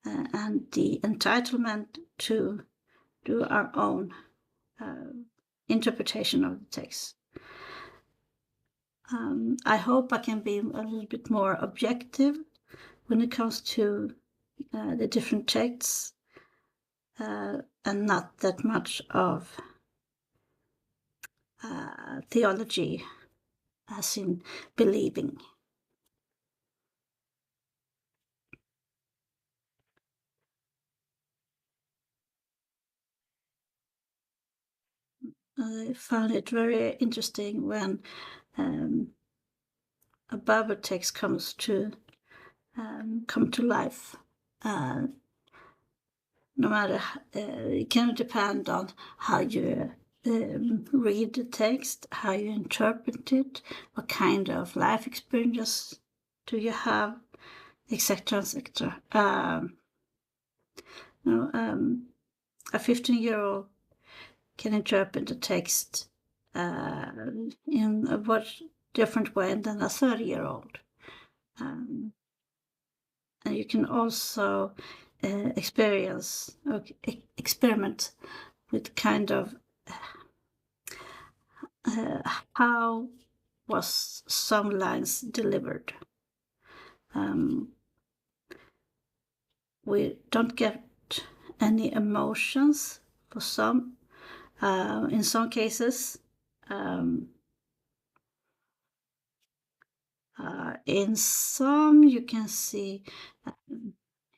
and the entitlement to do our own interpretation of the text. I hope I can be a little bit more objective when it comes to the different texts, and not that much of theology as in believing. I found it very interesting when a Bible text comes to come to life. No matter, it can depend on how you read the text, how you interpret it, what kind of life experience do you have, etc., etc. A 15-year-old can interpret the text in a much different way than a 30-year-old. And you can also experiment with kind of how was some lines delivered. We don't get any emotions for some. In some cases, in some you can see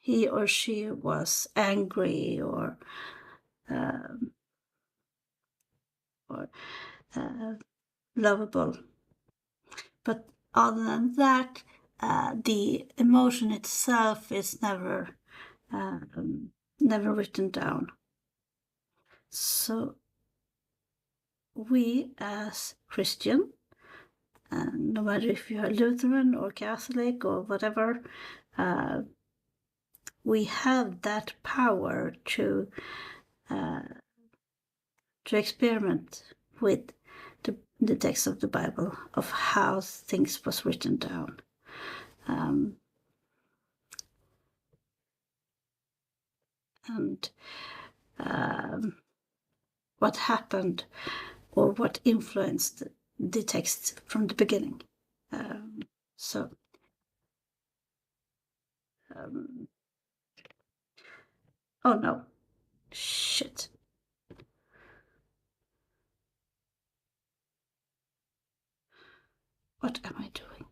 he or she was angry or lovable. But other than that, the emotion itself is never written down. So we as Christian, no matter if you are Lutheran or Catholic or whatever, we have that power to experiment with the text of the Bible, of how things was written down. And what happened or what influenced the text from the beginning. Oh no, shit. What am I doing?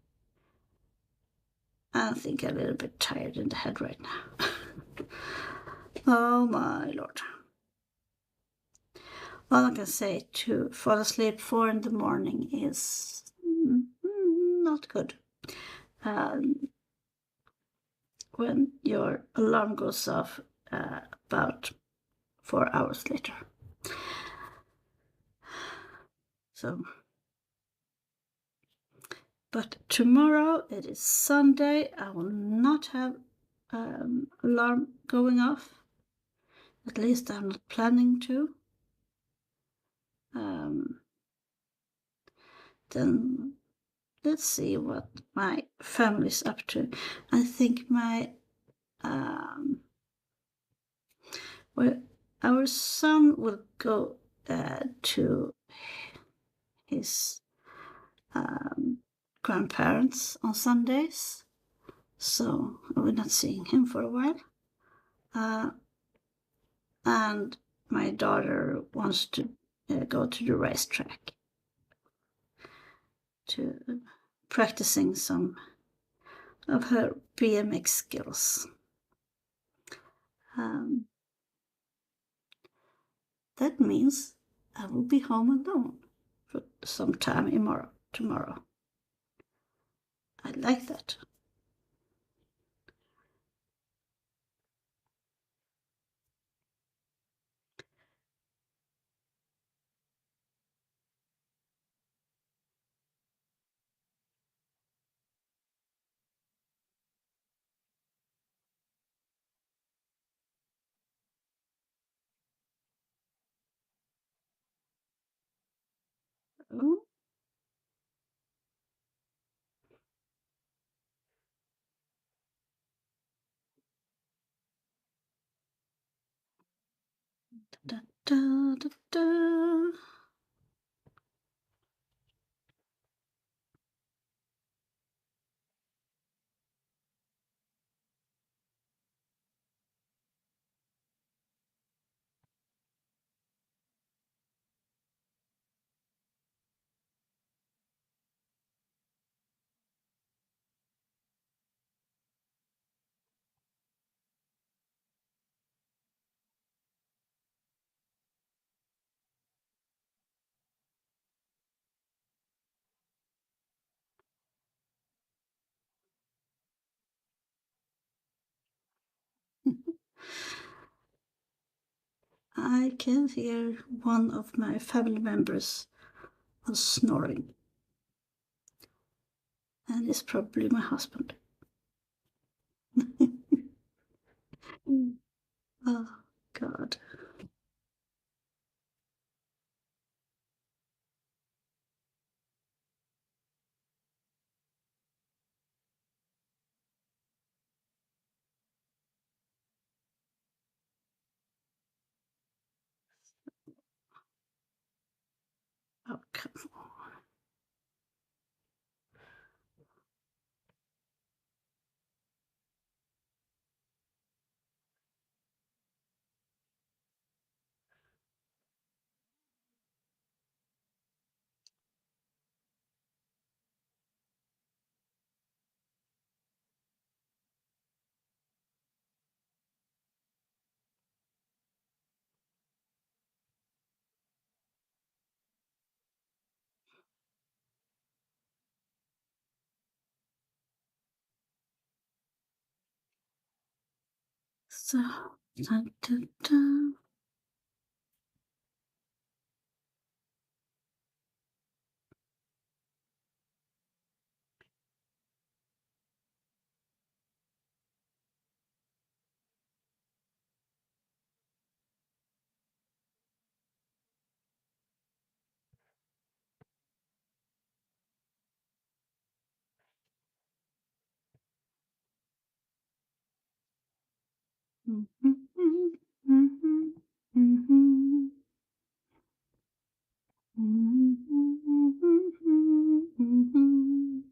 I think I'm a little bit tired in the head right now. Oh my Lord. All I can say, to fall asleep 4 in the morning is not good. When your alarm goes off about 4 hours later. So, but tomorrow it is Sunday. I will not have alarm going off. At least I'm not planning to. Then let's see what my family's up to. I think our son will go to his grandparents on Sundays, so we're not seeing him for a while. And my daughter wants to go to the racetrack to practicing some of her BMX skills. Um, that means I will be home alone for some time tomorrow. I like that. Oh, da, da, da, da. I can hear one of my family members was snoring, and it's probably my husband. Oh, God. Oh, come on. So, dun, dun, dun. Mhm, mhm, mhm, mhm, mhm, mhm.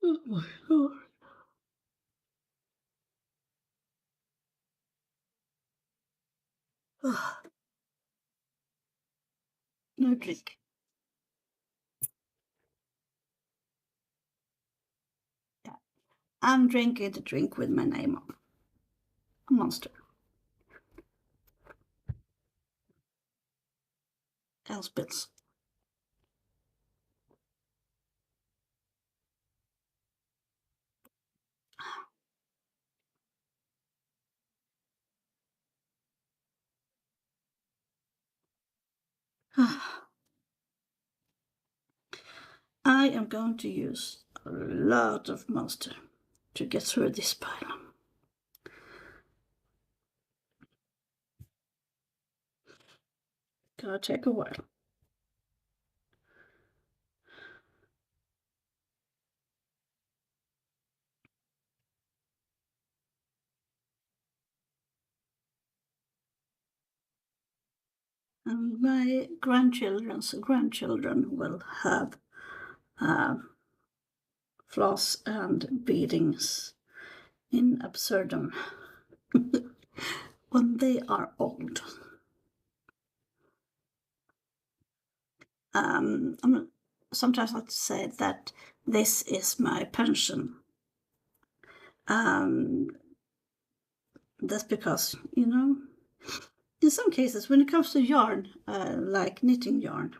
Oh my Lord. No drink. Yeah. I'm drinking the drink with my name on. A monster. Elspeth's. I am going to use a lot of monster to get through this pile. Gonna take a while. And my grandchildren's grandchildren will have floss and beadings in absurdum when they are old. Sometimes I like to say that this is my pension. That's because, in some cases, when it comes to yarn, like knitting yarn,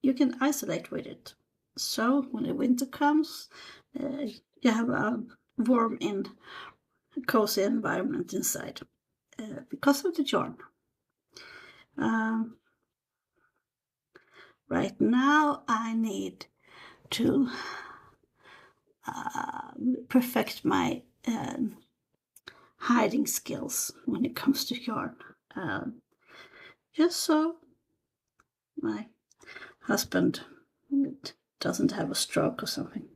you can isolate with it. So when the winter comes, you have a warm and cozy environment inside because of the yarn. Right now, I need to perfect my hiding skills when it comes to yarn. Just so my husband doesn't have a stroke or something.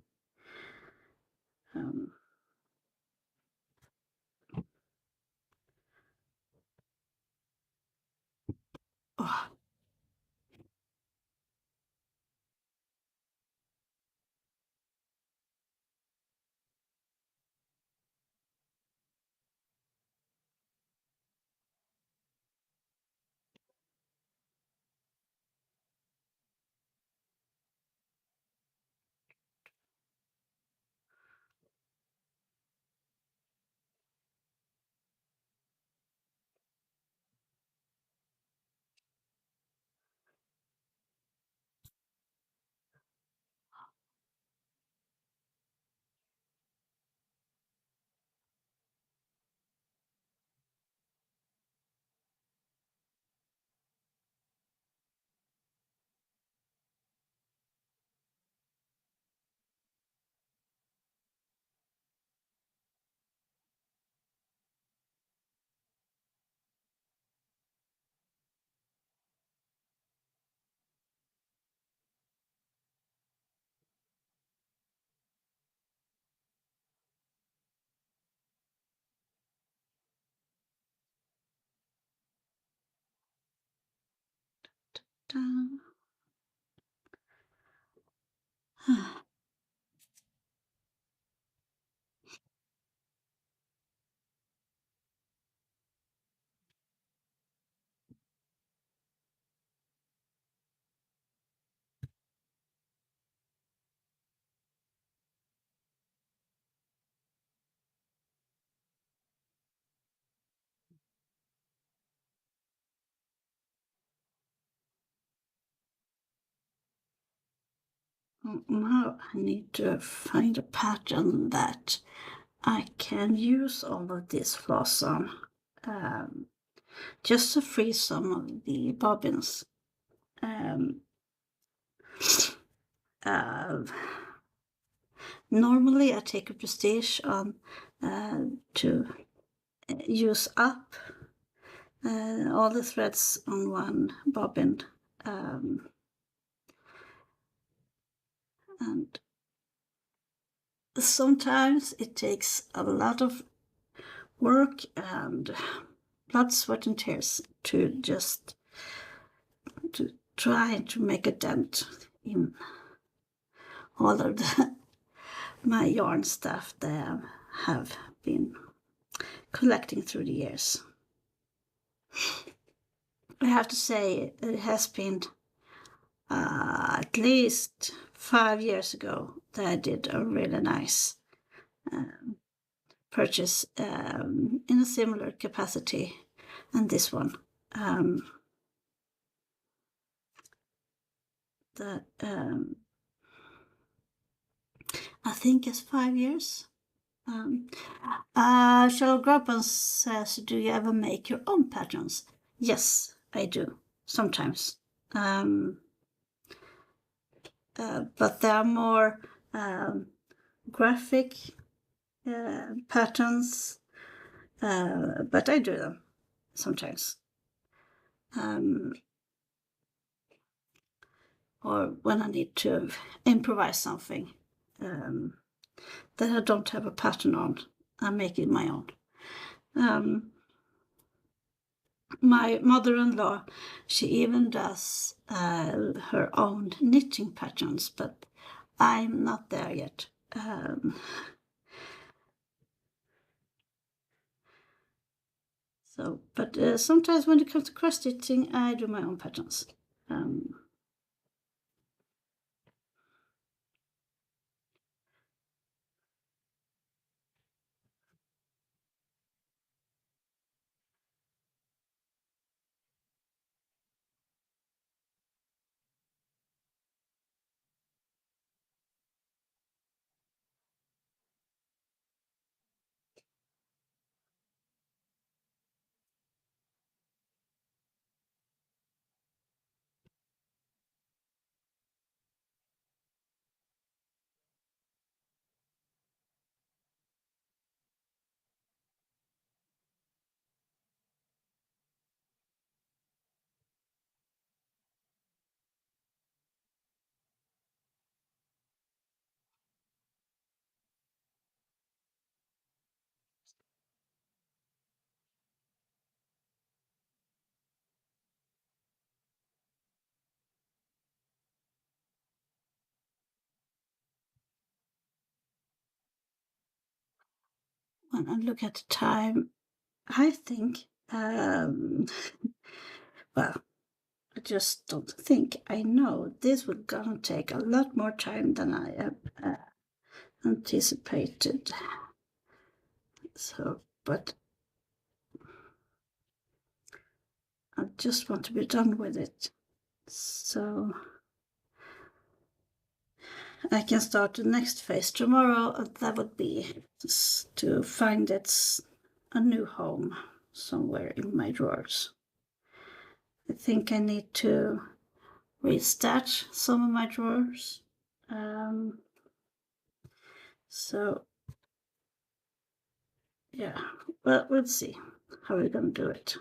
Oh. Now I need to find a pattern that I can use all of this floss on, just to free some of the bobbins. Normally I take a prestige on to use up all the threads on one bobbin, and sometimes it takes a lot of work and blood, sweat and tears to just to try to make a dent in all of my yarn stuff that I have been collecting through the years. I have to say it has been at least 5 years ago that I did a really nice purchase in a similar capacity and this one. I think it's 5 years. Charlotte Groppen says, do you ever make your own patterns? Yes, I do, sometimes. But there are more graphic patterns, but I do them sometimes. Or when I need to improvise something that I don't have a pattern on, I make it my own. My mother-in-law, she even does her own knitting patterns, but I'm not there yet. But sometimes when it comes to cross stitching, I do my own patterns. When I look at the time, I think, well, I just don't think, I know this will gonna take a lot more time than I have anticipated. So, but I just want to be done with it. So I can start the next phase tomorrow. That would be to find a new home somewhere in my drawers. I think I need to restart some of my drawers. So yeah, well, we'll see how we're gonna do it.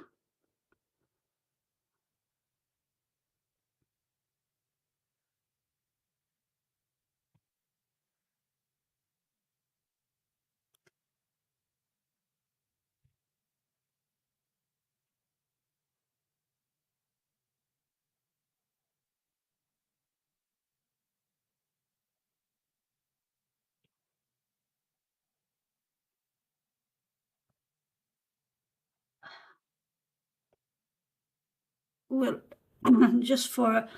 Well, just for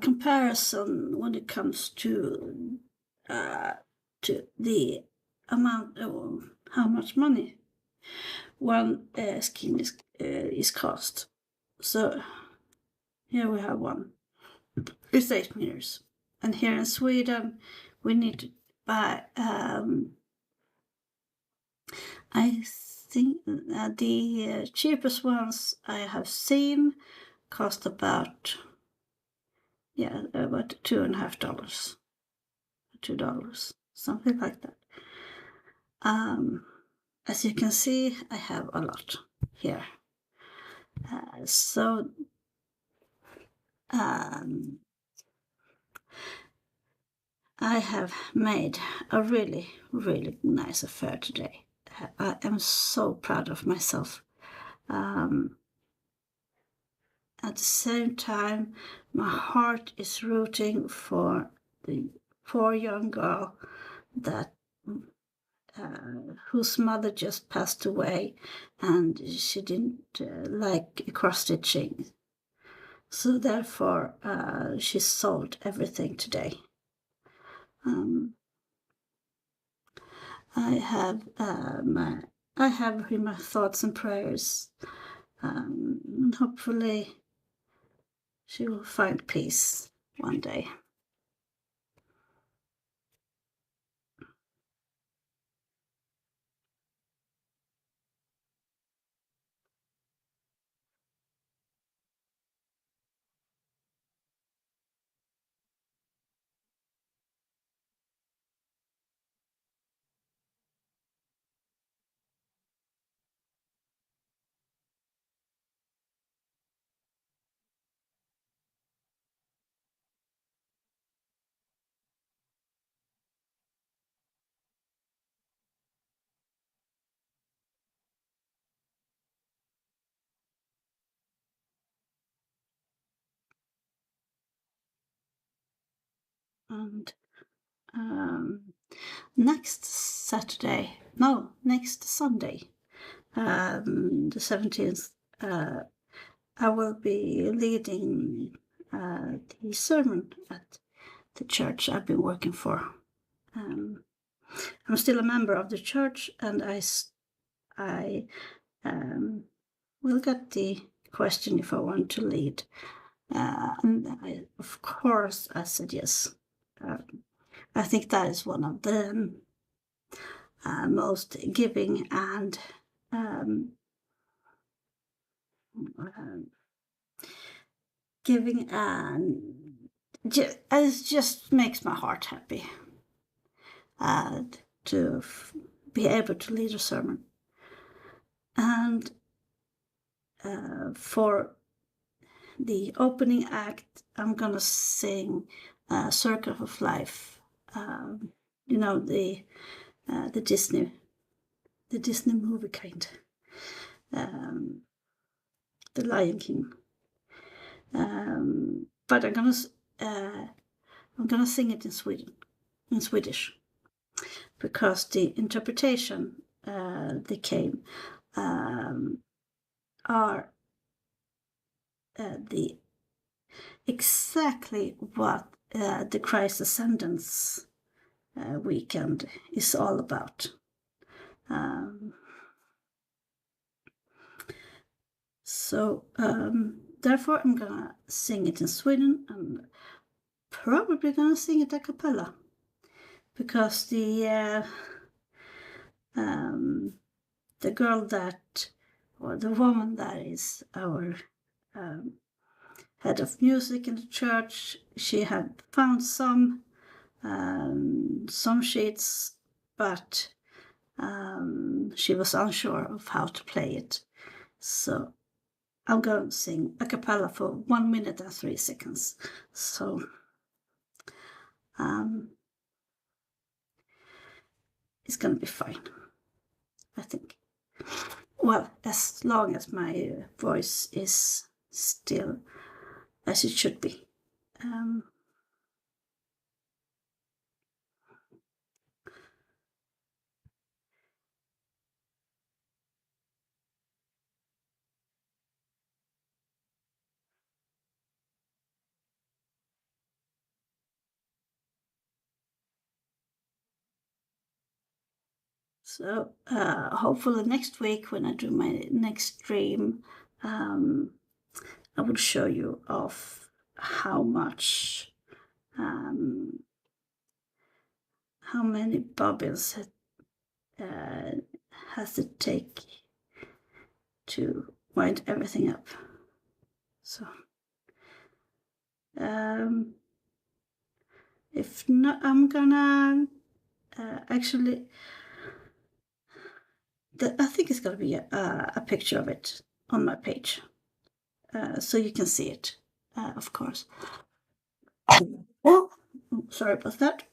comparison, when it comes to the amount of how much money one skin is cost. So here we have one. It's 8 meters, and here in Sweden we need to buy. I think the cheapest ones I have seen cost about $2.50, $2, something like that. As you can see, I have a lot here. So I have made a really, really nice affair today. I am so proud of myself. At the same time, my heart is rooting for the poor young girl that whose mother just passed away, and she didn't like cross stitching. So therefore, she sold everything today. I have her in my thoughts and prayers. And hopefully, she will find peace one day. And next Sunday, the 17th, I will be leading the sermon at the church I've been working for. I'm still a member of the church, and I will get the question if I want to lead. And of course, I said yes. I think that is one of the most giving and it just makes my heart happy to be able to lead a sermon. And for the opening act, I'm gonna sing "Circle of Life." You know, the Disney movie kind, the Lion King. But I'm gonna sing it in Swedish, because the interpretation they came are the exactly what the Christ Ascendance weekend is all about. So therefore I'm gonna sing it in Sweden, and probably gonna sing it a cappella, because the girl that, or the woman that is our head of music in the church, she had found some sheets, but she was unsure of how to play it. So I'm going to sing a cappella for 1 minute and 3 seconds. So it's going to be fine, I think. Well, as long as my voice is still as it should be. So hopefully next week, when I do my next stream, I will show you of how much, how many bobbins has it take to wind everything up. So if not, I'm gonna actually, I think it's gonna be a picture of it on my page, so you can see it, of course. Oh, sorry about that.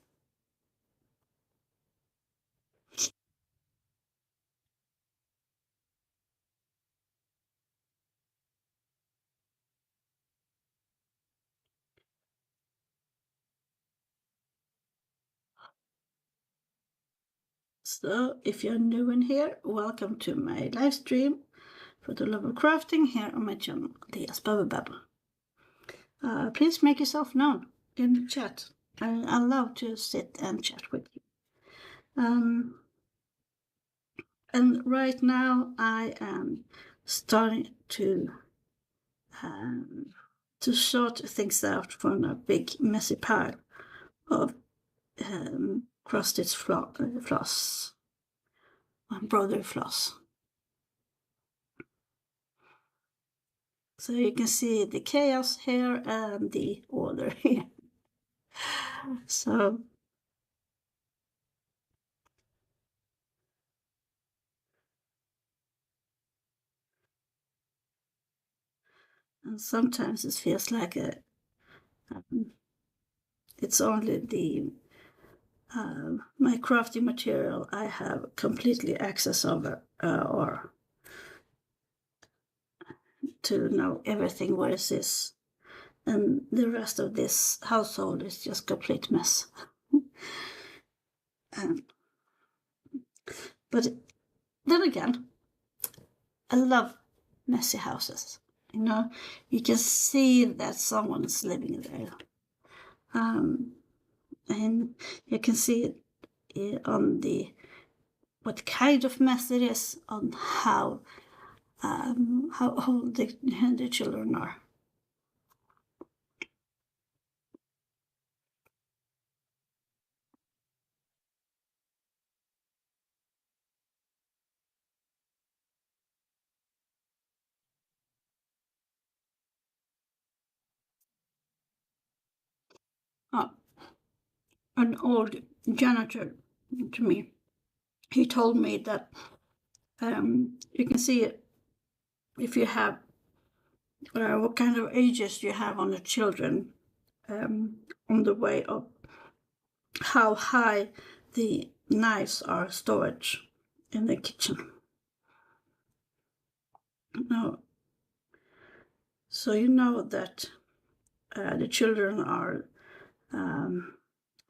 So if you're new in here, welcome to my live stream for the love of crafting here on my channel, Dia's Bubble Babble. Please make yourself known in the chat. I love to sit and chat with you. And right now I am starting to sort things out from a big messy pile of cross-stitch floss, embroidery floss. So you can see the chaos here and the order here. So and sometimes it feels like it's only the my crafting material I have completely access over, or to know everything where it is, and the rest of this household is just complete mess. But then again, I love messy houses. You know, you can see that someone is living there. And you can see it on the what kind of mess it is, on how old the children are. An old janitor to me, he told me that you can see it if you have what kind of ages you have on the children, on the way of how high the knives are stored in the kitchen. No. So you know that the children are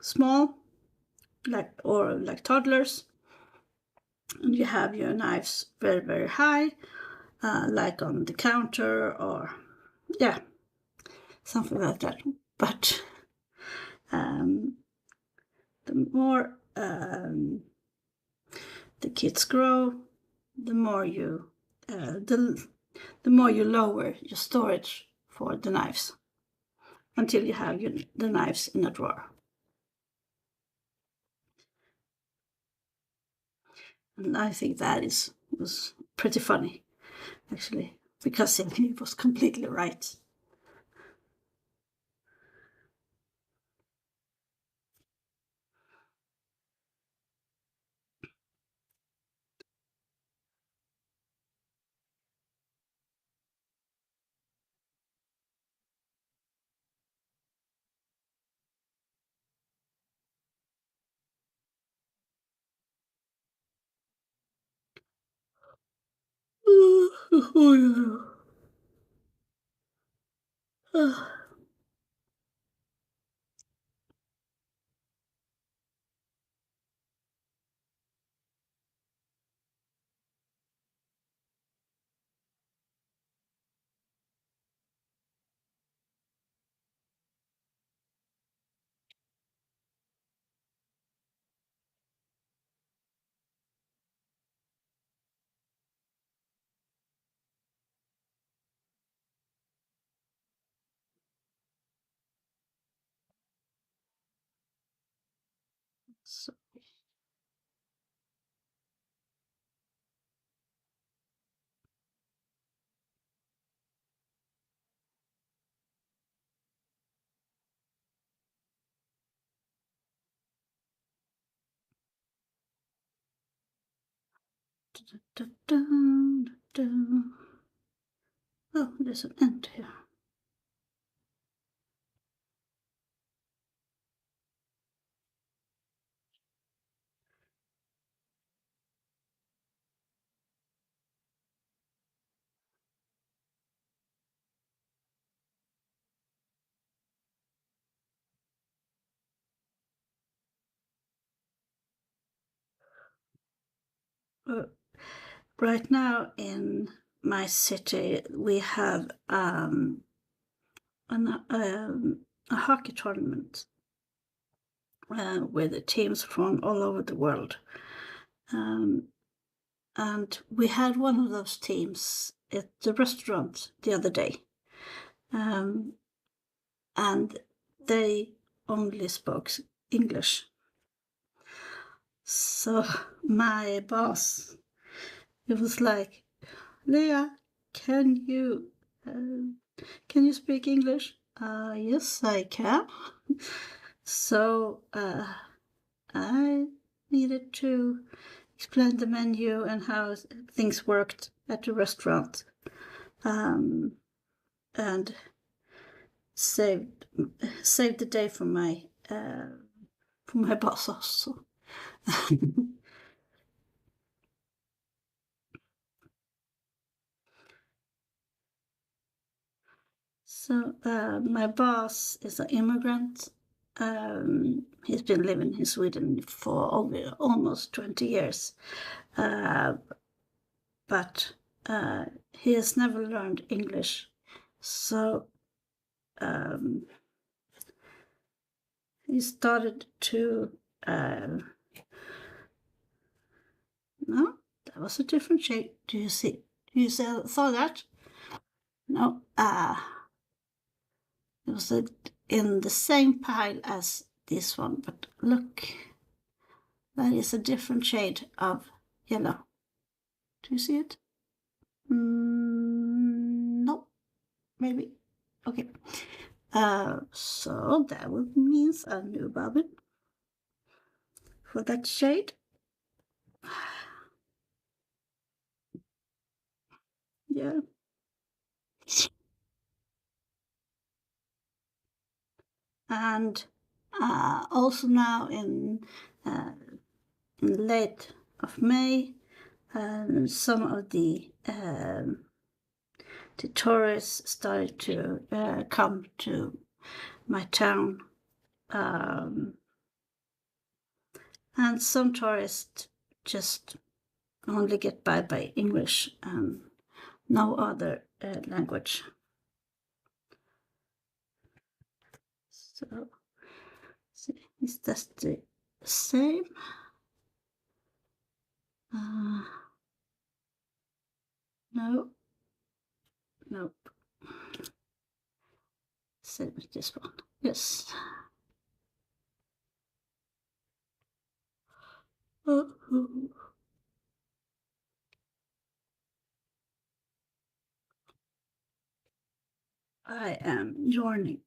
small, like toddlers, and you have your knives very, very high, like on the counter, or something like that. But the more the kids grow, the more you lower your storage for the knives until you have the knives in a drawer. And I think that was pretty funny, actually, because he was completely right. Oh, yeah. So, oh, there's an end here. Uh, right now in my city, we have a hockey tournament with teams from all over the world. And we had one of those teams at the restaurant the other day. And they only spoke English. So my boss, it was like, Leah, can you speak English? Yes, I can. So I needed to explain the menu and how things worked at the restaurant, and saved the day for my boss also. So my boss is an immigrant. He's been living in Sweden for almost 20 years, but he has never learned English. So he started to. No, that was a different shape. Do you see? Do you saw that? No. It was in the same pile as this one, but look, that is a different shade of yellow. Do you see it? No, maybe. Okay. So that would means a new bobbin for that shade. Yeah. And also now in late of May, some of the tourists started to come to my town, and some tourists just only get by English and no other language. So, is that the same? No, nope. Same as this one. Yes. I am yawning.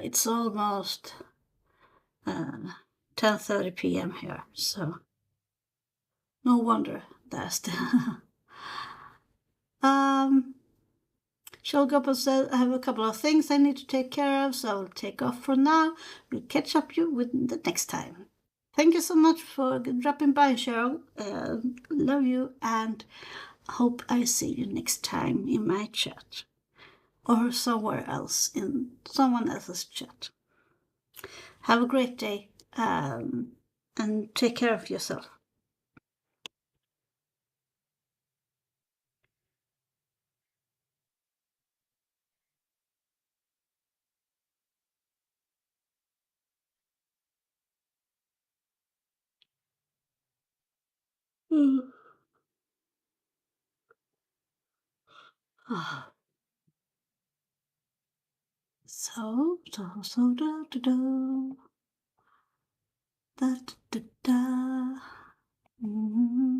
It's almost 10:30 p.m. here, so no wonder that's the Shall go up and say I have a couple of things I need to take care of, so I'll take off for now. We'll catch up you with the next time. Thank you so much for dropping by, Cheryl. Love you, and hope I see you next time in my chat or somewhere else in someone else's chat. Have a great day, and take care of yourself. So, da, da, da. Da, da, da. Mm-hmm.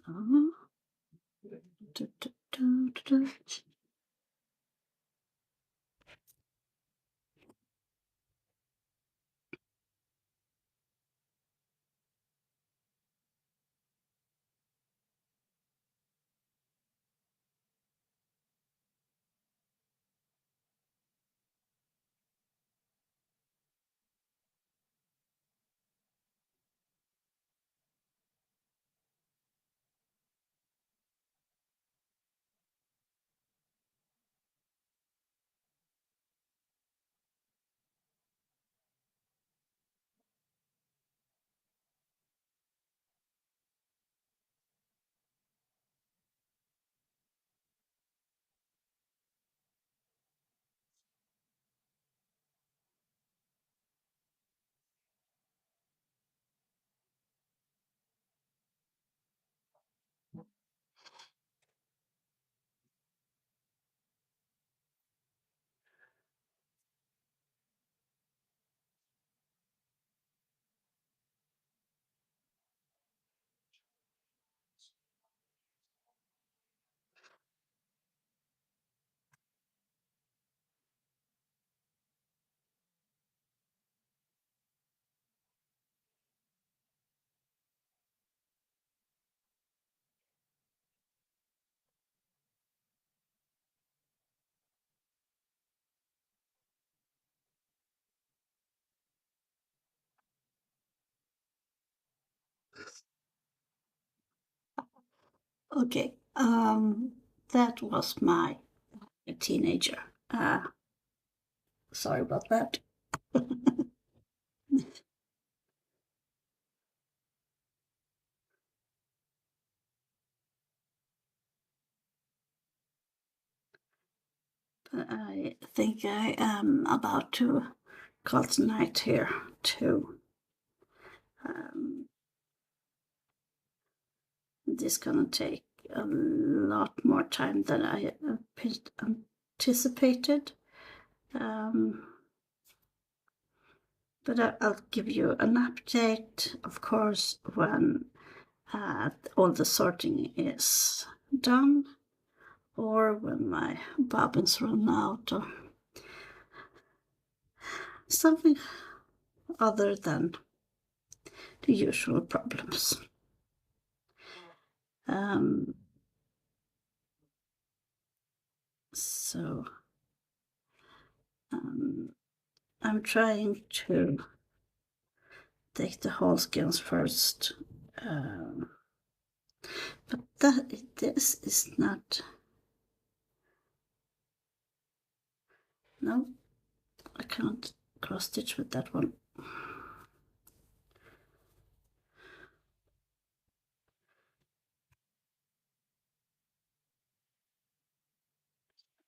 So, do, do. Okay, that was my teenager. Sorry about that. But I think I am about to call tonight here too. This gonna take a lot more time than I anticipated. But I'll give you an update, of course, when all the sorting is done or when my bobbins run out or something other than the usual problems. So I'm trying to take the whole skins first. But this is not. No, I can't cross stitch with that one.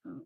Oh.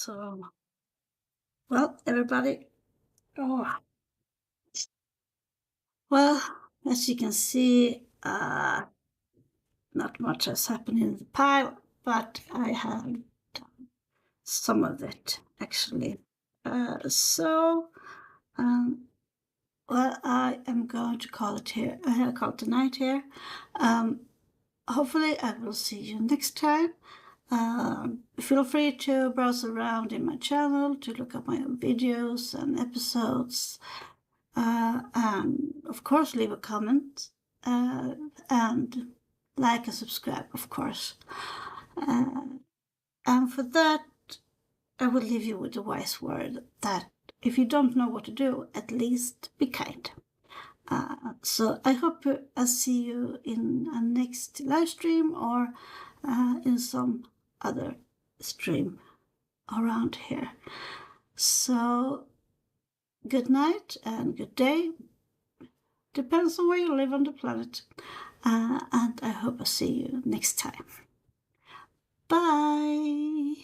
So, well, everybody, oh, well, as you can see, not much has happened in the pile, but I have done some of it actually. Well, I am going to call it here. Call it a night here. Hopefully, I will see you next time. Feel free to browse around in my channel to look up my own videos and episodes. And of course, leave a comment and like and subscribe, of course. And for that, I will leave you with a wise word that if you don't know what to do, at least be kind. So I hope I'll see you in a next live stream or in some other stream around here. So good night and good day. Depends on where you live on the planet. And I hope I'll see you next time. Bye.